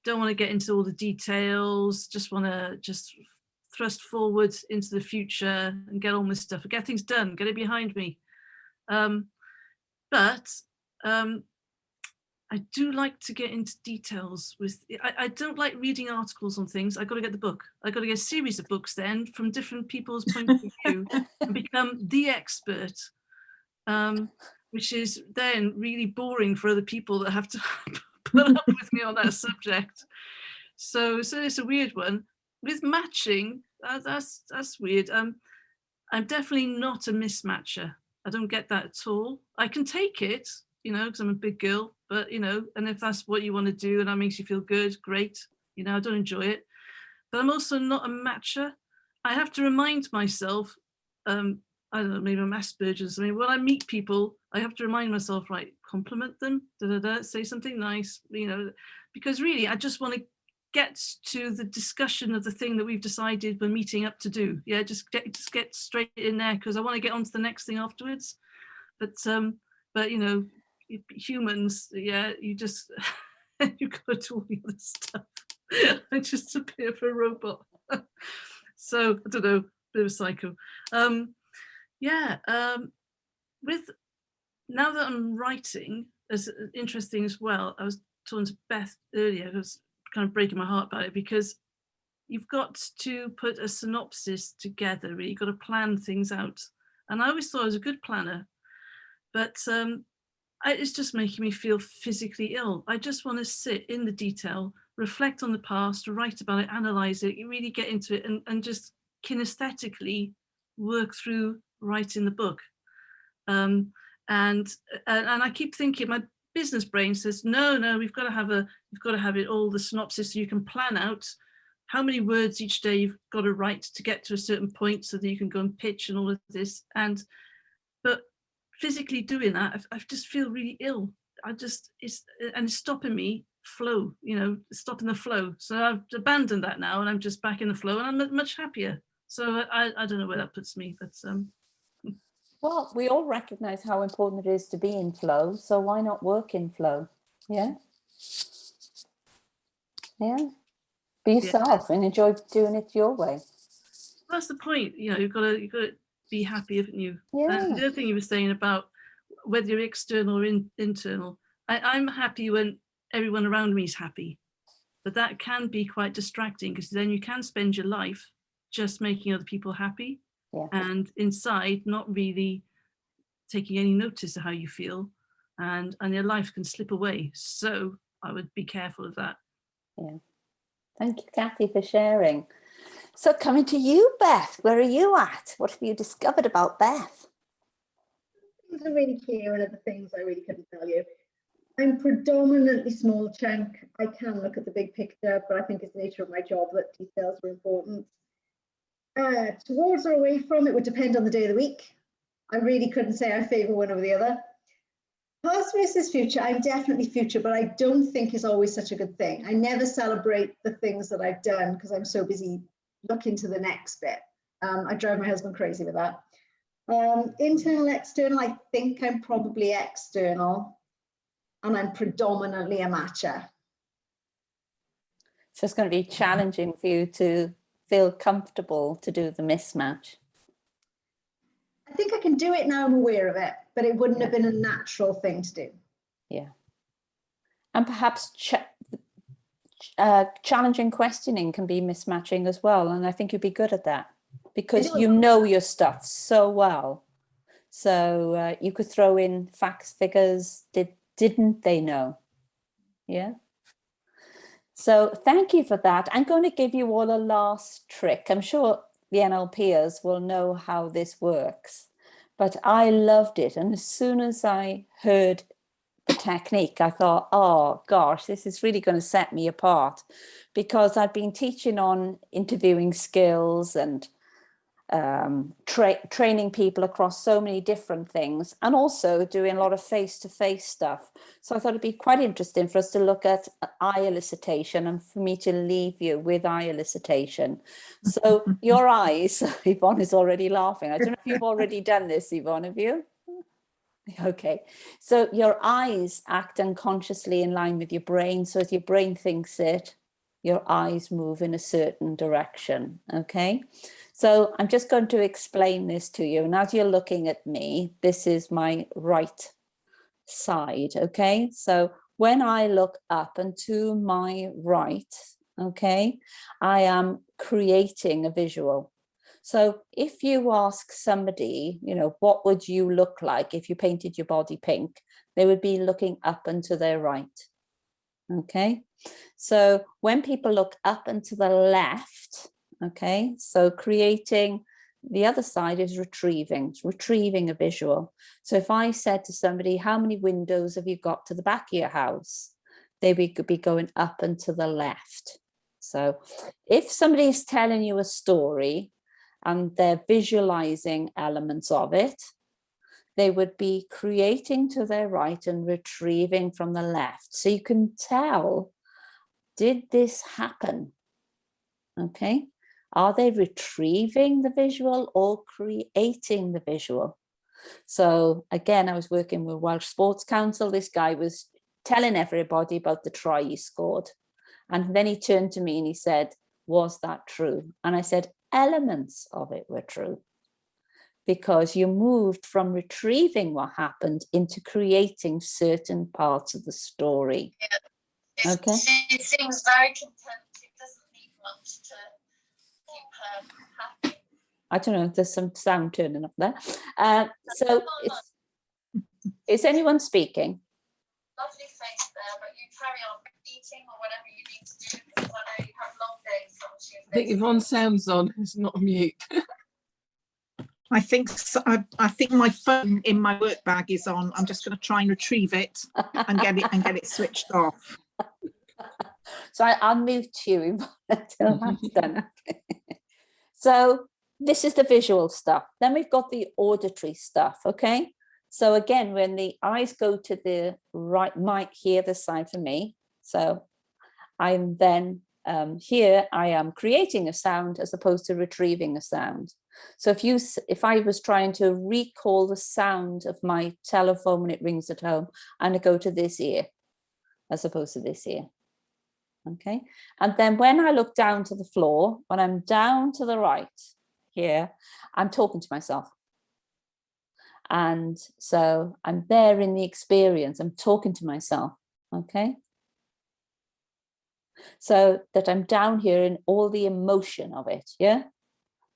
Speaker 7: Don't want to get into all the details. Just want to thrust forward into the future and get on with stuff, get things done, get it behind me. But I do like to get into details with, I don't like reading articles on things. I got to get the book. I got to get a series of books then from different people's point of view and become the expert, which is then really boring for other people that have to put up with me on that subject. So it's a weird one. With matching, that's weird. I'm definitely not a mismatcher. I don't get that at all. I can take it, you know, because I'm a big girl, but, you know, and if that's what you want to do and that makes you feel good, great. You know, I don't enjoy it. But I'm also not a matcher. I have to remind myself, I don't know, maybe I'm Asperger's. I mean, when I meet people, I have to remind myself, right, compliment them, say something nice, you know, because really I just want to get to the discussion of the thing that we've decided we're meeting up to do. Yeah, just get straight in there because I want to get on to the next thing afterwards. But you know, humans, yeah, you just you got to do all the other stuff. I'm just a bit of a robot. So I don't know, bit of a psycho. With now that I'm writing, as interesting as well. I was talking to Beth earlier. I was kind of breaking my heart about it because you've got to put a synopsis together. Really, you've got to plan things out. And I always thought I was a good planner, but it's just making me feel physically ill. I just want to sit in the detail, reflect on the past, write about it, analyze it, you really get into it and just kinesthetically work through writing the book. And I keep thinking, my business brain says, no, we've got to have it all, the synopsis, so you can plan out how many words each day you've got to write to get to a certain point so that you can go and pitch and all of this. But physically doing that, I just feel really ill. It's stopping me flow, you know, stopping the flow. So I've abandoned that now and I'm just back in the flow and I'm much happier. So I don't know where that puts me, but
Speaker 1: well, we all recognize how important it is to be in flow, so why not work in flow? Yeah, be yourself and enjoy doing it your way.
Speaker 7: That's the point, you know. You've got to be happy, haven't you?
Speaker 1: Yeah.
Speaker 7: And the other thing you were saying about whether you're external or internal, I'm happy when everyone around me is happy, but that can be quite distracting because then you can spend your life just making other people happy. Yeah. And inside not really taking any notice of how you feel, and your life can slip away. So I would be careful of that.
Speaker 1: Yeah. Thank you, Kathy, for sharing. So coming to you, Beth, where are you at? What have you discovered about Beth?
Speaker 2: Things are really clear and other things I really couldn't tell you. I'm predominantly small chunk. I can look at the big picture, but I think it's the nature of my job that details are important. Towards or away from, it would depend on the day of the week. I really couldn't say I favour one over the other. Past versus future, I'm definitely future, but I don't think is always such a good thing. I never celebrate the things that I've done because I'm so busy looking to the next bit. I drive my husband crazy with that. Internal, external, I think I'm probably external, and I'm predominantly a matcher.
Speaker 1: So it's going to be challenging for you to feel comfortable to do the mismatch.
Speaker 2: I think I can do it now I'm aware of it, but it wouldn't have been a natural thing to do.
Speaker 1: Yeah. And perhaps challenging questioning can be mismatching as well. And I think you'd be good at that because you know your stuff so well. So you could throw in facts, figures, didn't they know? Yeah. So thank you for that. I'm going to give you all a last trick. I'm sure the NLPers will know how this works, but I loved it. And as soon as I heard the technique, I thought, oh gosh, this is really going to set me apart, because I've been teaching on interviewing skills and training people across so many different things, and also doing a lot of face-to-face stuff. So I thought it'd be quite interesting for us to look at eye elicitation and for me to leave you with eye elicitation. So your eyes, Yvonne is already laughing. I don't know if you've already done this, Yvonne, have you? Okay, so your eyes act unconsciously in line with your brain. So as your brain thinks it, your eyes move in a certain direction. Okay, so I'm just going to explain this to you. And as you're looking at me, this is my right side. Okay, so when I look up and to my right, okay, I am creating a visual. So if you ask somebody, you know, what would you look like if you painted your body pink? They would be looking up and to their right. Okay, so when people look up and to the left, okay, so creating the other side is retrieving a visual. So if I said to somebody, how many windows have you got to the back of your house? They would be going up and to the left. So if somebody is telling you a story and they're visualizing elements of it, they would be creating to their right and retrieving from the left. So you can tell, did this happen? Okay. Are they retrieving the visual or creating the visual? So again, I was working with Welsh Sports Council. This guy was telling everybody about the try he scored. And then he turned to me and he said, was that true? And I said, elements of it were true, because you moved from retrieving what happened into creating certain parts of the story.
Speaker 9: Yeah.
Speaker 1: Okay.
Speaker 9: She seems very content. It doesn't need much to keep her happy.
Speaker 1: I don't know, there's some sound turning up there. So is anyone speaking?
Speaker 9: Lovely face there, but you carry on eating or whatever you need to do, because I know you have long days on Tuesdays.
Speaker 3: I think Yvonne's sound's on, it's not on mute.
Speaker 8: I think so, I think my phone in my work bag is on. I'm just going to try and retrieve it and get it switched off.
Speaker 1: So I'll mute you until that's done. So this is the visual stuff. Then we've got the auditory stuff. Okay. So again, when the eyes go to the right, might hear the side for me. So I'm then here, I am creating a sound as opposed to retrieving a sound. So if I was trying to recall the sound of my telephone when it rings at home, I'm going to go to this ear as opposed to this ear. Okay. And then when I look down to the floor, when I'm down to the right here, I'm talking to myself. And so I'm there in the experience, I'm talking to myself. Okay. So that I'm down here in all the emotion of it. Yeah.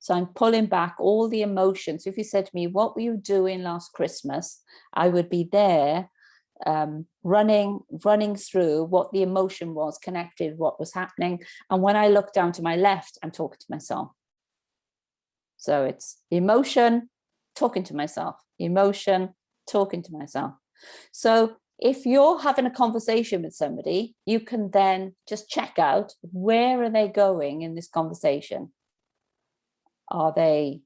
Speaker 1: So I'm pulling back all the emotions. If you said to me, what were you doing last Christmas? I would be there running through what the emotion was, connected, what was happening. And when I look down to my left, I'm talking to myself. So it's emotion, talking to myself, emotion, talking to myself. So if you're having a conversation with somebody, you can then just check out, where are they going in this conversation? Are they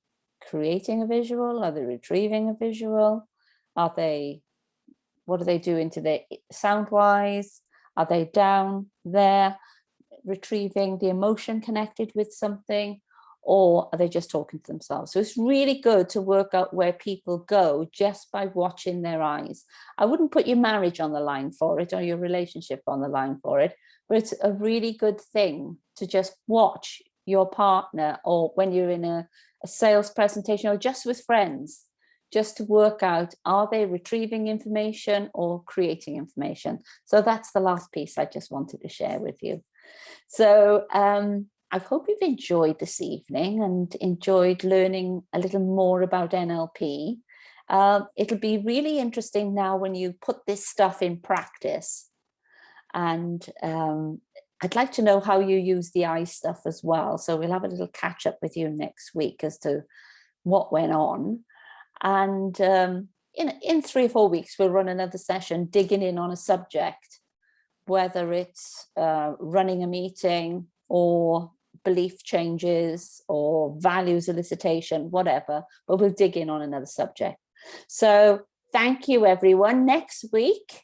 Speaker 1: creating a visual? Are they retrieving a visual? What are they doing to their sound wise? Are they down there retrieving the emotion connected with something? Or are they just talking to themselves? So it's really good to work out where people go just by watching their eyes. I wouldn't put your marriage on the line for it or your relationship on the line for it, but it's a really good thing to just watch your partner, or when you're in a sales presentation or just with friends, just to work out, are they retrieving information or creating information? So that's the last piece I just wanted to share with you. So I hope you've enjoyed this evening and enjoyed learning a little more about NLP. It'll be really interesting now when you put this stuff in practice. And I'd like to know how you use the eye stuff as well. So we'll have a little catch up with you next week as to what went on. And in 3 or 4 weeks, we'll run another session digging in on a subject, whether it's running a meeting or belief changes or values elicitation, whatever, but we'll dig in on another subject. So thank you, everyone. Next week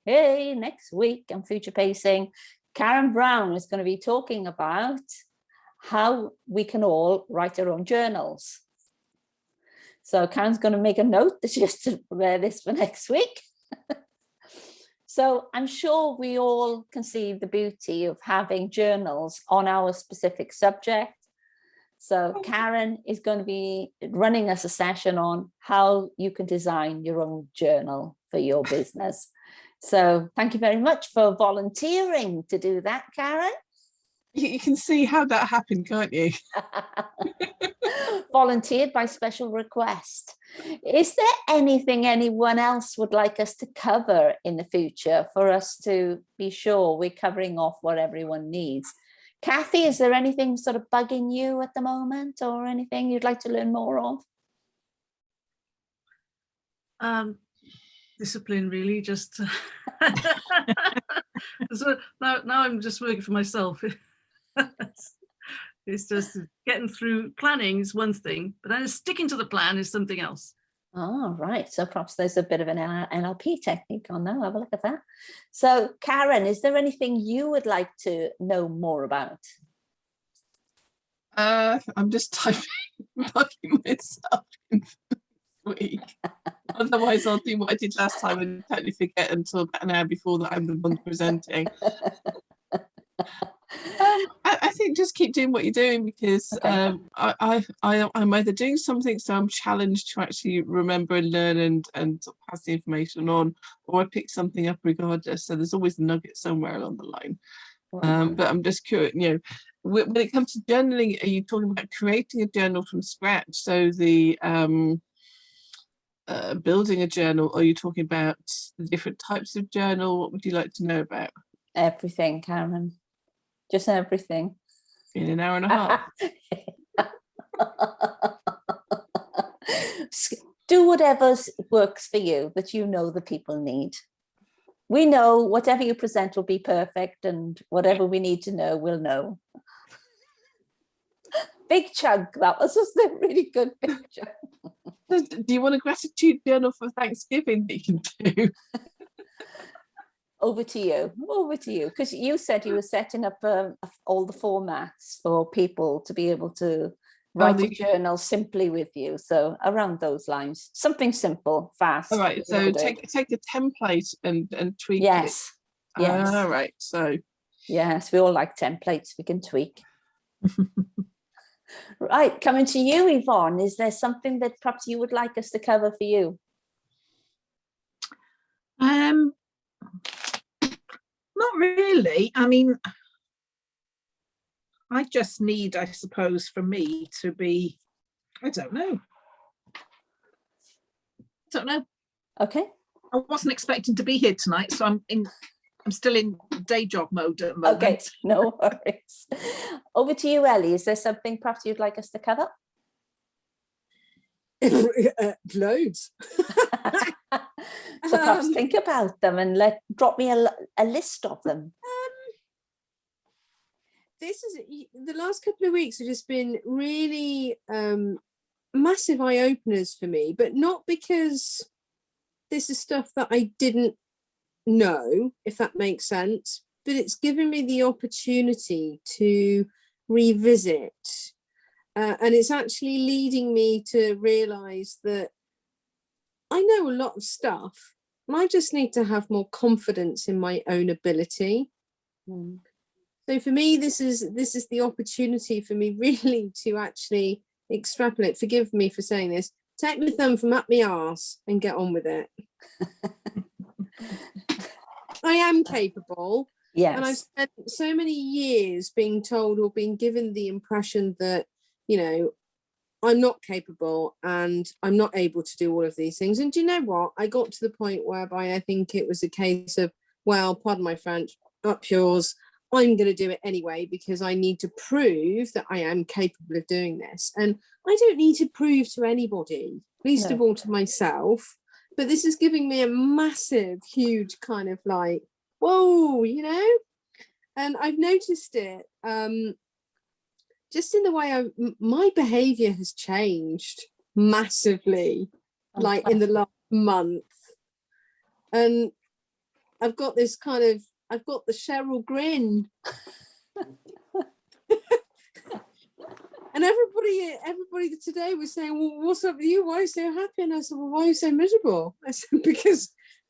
Speaker 1: on Future Pacing, Karen Brown is going to be talking about how we can all write our own journals. So Karen's going to make a note that she has to prepare this for next week. So I'm sure we all can see the beauty of having journals on our specific subject. So Karen is going to be running us a session on how you can design your own journal for your business. So thank you very much for volunteering to do that, Karen.
Speaker 3: You can see how that happened, can't you?
Speaker 1: Volunteered by special request. Is there anything anyone else would like us to cover in the future for us to be sure we're covering off what everyone needs? Kathy, is there anything sort of bugging you at the moment, or anything you'd like to learn more of?
Speaker 7: Discipline, really, just so now I'm just working for myself. It's just getting through. Planning is one thing, but then sticking to the plan is something else.
Speaker 1: Oh, right. So perhaps there's a bit of an NLP technique on there. Have a look at that. So Karen, is there anything you would like to know more about?
Speaker 3: I'm just typing myself in this week. Otherwise, I'll do what I did last time and totally forget until about an hour before that I'm the one presenting. I think just keep doing what you're doing, because okay. I'm either doing something so I'm challenged to actually remember and learn and pass the information on, or I pick something up regardless. So there's always a nugget somewhere along the line. But I'm just curious, when it comes to journaling, are you talking about creating a journal from scratch? So the building a journal, or are you talking about the different types of journal? What would you like to know about?
Speaker 1: Everything, Karen. Just everything.
Speaker 3: In an hour and a half.
Speaker 1: Do whatever works for you that you know the people need. We know whatever you present will be perfect, and whatever we need to know, we'll know. Big chunk. That was just a really good big chunk.
Speaker 3: Do you want a gratitude journal for Thanksgiving that you can do?
Speaker 1: Over to you, because you said you were setting up all the formats for people to be able to write a journal simply with you. So around those lines, something simple, fast.
Speaker 3: All right, so take a template and tweak it.
Speaker 1: Yes.
Speaker 3: All right, so.
Speaker 1: Yes, we all like templates, we can tweak. Right, coming to you, Yvonne, is there something that perhaps you would like us to cover for you?
Speaker 8: Not really. I mean, I just need, I suppose, for me to be, I don't know.
Speaker 1: Okay.
Speaker 8: I wasn't expecting to be here tonight, so I'm still in day job mode at the moment.
Speaker 1: Okay, no worries. Over to you, Ellie. Is there something perhaps you'd like us to cover?
Speaker 6: Loads.
Speaker 1: So perhaps think about them and drop me a list of them.
Speaker 6: This is the last couple of weeks have just been really massive eye openers for me, but not because this is stuff that I didn't know, if that makes sense, but it's given me the opportunity to revisit. And it's actually leading me to realize that I know a lot of stuff, and I just need to have more confidence in my own ability. So for me, this is the opportunity for me really to actually extrapolate. Forgive me for saying this. Take my thumb from up my arse and get on with it. I am capable.
Speaker 1: Yes.
Speaker 6: And I've spent so many years being told or being given the impression that, I'm not capable and I'm not able to do all of these things. And do you know what? I got to the point whereby I think it was a case of, well, pardon my French, up yours. I'm going to do it anyway because I need to prove that I am capable of doing this. And I don't need to prove to anybody, least of all to myself. But this is giving me a massive, huge kind of like, whoa, And I've noticed it just in the way my behavior has changed massively, like in the last month. And I've got the Cheryl grin. And everybody today was saying, well, what's up with you? Why are you so happy? And I said, well, why are you so miserable? I said,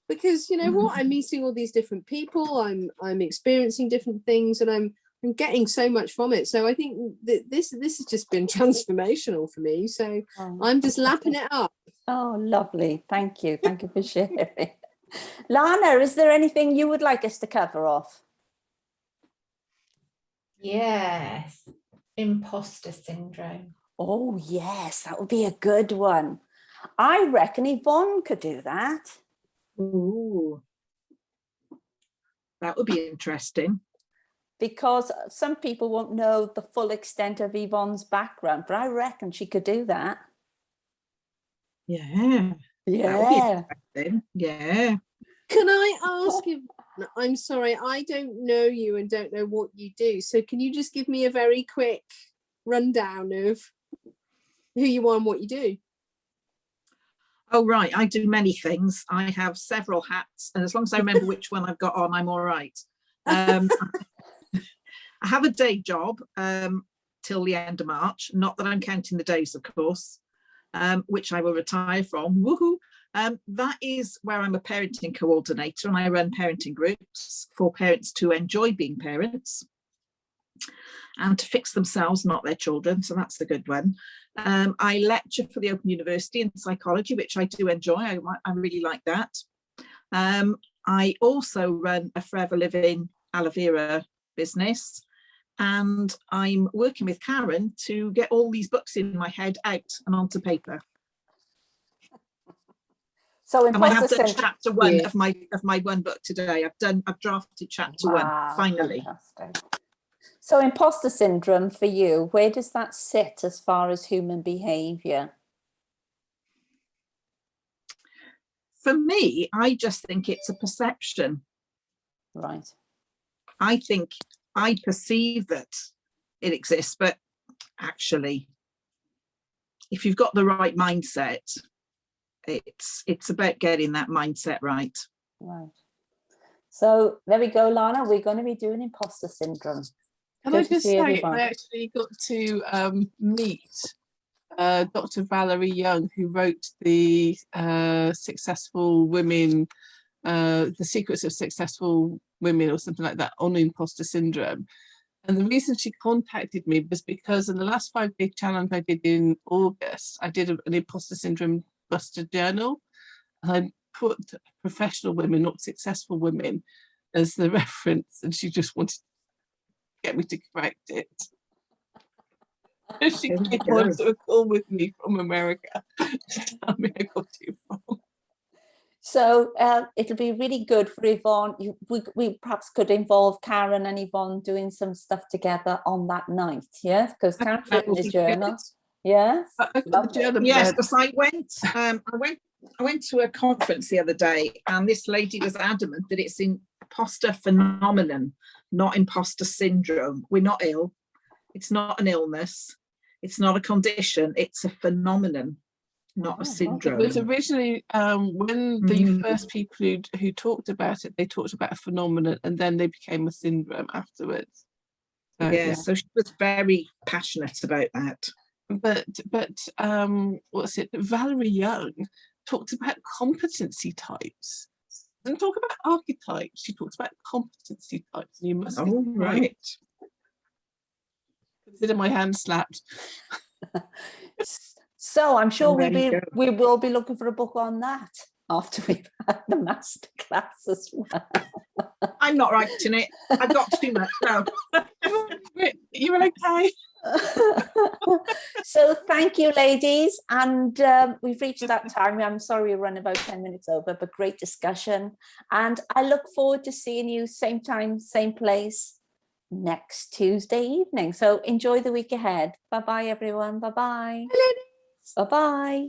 Speaker 6: because you know what, I'm meeting all these different people, I'm experiencing different things, and I'm getting so much from it. So I think that this has just been transformational for me. So I'm just lapping it up.
Speaker 1: Oh, lovely. Thank you for sharing. Lana, is there anything you would like us to cover off?
Speaker 4: Yes, imposter syndrome.
Speaker 1: Oh yes, that would be a good one. I reckon Yvonne could do that.
Speaker 8: Ooh, that would be interesting.
Speaker 1: Because some people won't know the full extent of Yvonne's background, but I reckon she could do that.
Speaker 8: Yeah.
Speaker 1: Yeah.
Speaker 8: That would be interesting. Yeah.
Speaker 6: Can I ask you, I'm sorry, I don't know you and don't know what you do. So can you just give me a very quick rundown of who you are and what you do?
Speaker 8: Oh, right. I do many things. I have several hats, and as long as I remember which one I've got on, I'm all right. I have a day job till the end of March. Not that I'm counting the days, of course, which I will retire from. Woohoo! That is where I'm a parenting coordinator, and I run parenting groups for parents to enjoy being parents and to fix themselves, not their children. So that's a good one. I lecture for the Open University in psychology, which I do enjoy. I really like that. I also run a Forever Living aloe vera business, and I'm working with Karen to get all these books in my head out and onto paper.
Speaker 1: So
Speaker 8: and I have done
Speaker 1: syndrome.
Speaker 8: chapter one of my one book today. I've drafted chapter one finally.
Speaker 1: Fantastic. So imposter syndrome for you, where does that sit as far as human behavior?
Speaker 8: For me, I just think it's a perception.
Speaker 1: Right.
Speaker 8: I think I perceive that it exists, but actually, if you've got the right mindset, it's about getting that mindset right.
Speaker 1: Right. So there we go, Lana. We're going to be doing imposter syndrome.
Speaker 3: Can I just say, I actually got to meet Dr. Valerie Young, who wrote the Successful Women, The Secrets of Successful Women, or something like that, on imposter syndrome. And the reason she contacted me was because in the last 5-day challenge I did in August, I did an imposter syndrome buster journal, and I put professional women, not successful women, as the reference, and she just wanted to get me to correct it. She came on to a call with me from America to tell me I got it wrong.
Speaker 1: So it'll be really good for Yvonne. We perhaps could involve Karen and Yvonne doing some stuff together on that night, yeah? Because Karen's written the journal. Yes.
Speaker 8: Yes, because I went to a conference the other day, and this lady was adamant that it's imposter phenomenon, not imposter syndrome. We're not ill. It's not an illness. It's not a condition. It's a phenomenon, not a syndrome.
Speaker 3: It was originally when the first people who talked about it, they talked about a phenomenon, and then they became a syndrome afterwards.
Speaker 8: So she was very passionate about that.
Speaker 3: But what's it? Valerie Young talked about competency types. Doesn't talk about archetypes. She talks about competency types. And you must.
Speaker 8: Oh, right.
Speaker 3: Consider my hand slapped.
Speaker 1: So I'm sure we will be looking for a book on that after we've had the masterclass as well.
Speaker 8: I'm not writing it. I've got too much now.
Speaker 3: You're okay.
Speaker 1: So thank you, ladies, and we've reached that time. I'm sorry we're running about 10 minutes over, but great discussion, and I look forward to seeing you same time, same place next Tuesday evening. So enjoy the week ahead. Bye bye, everyone. Bye bye. Bye bye.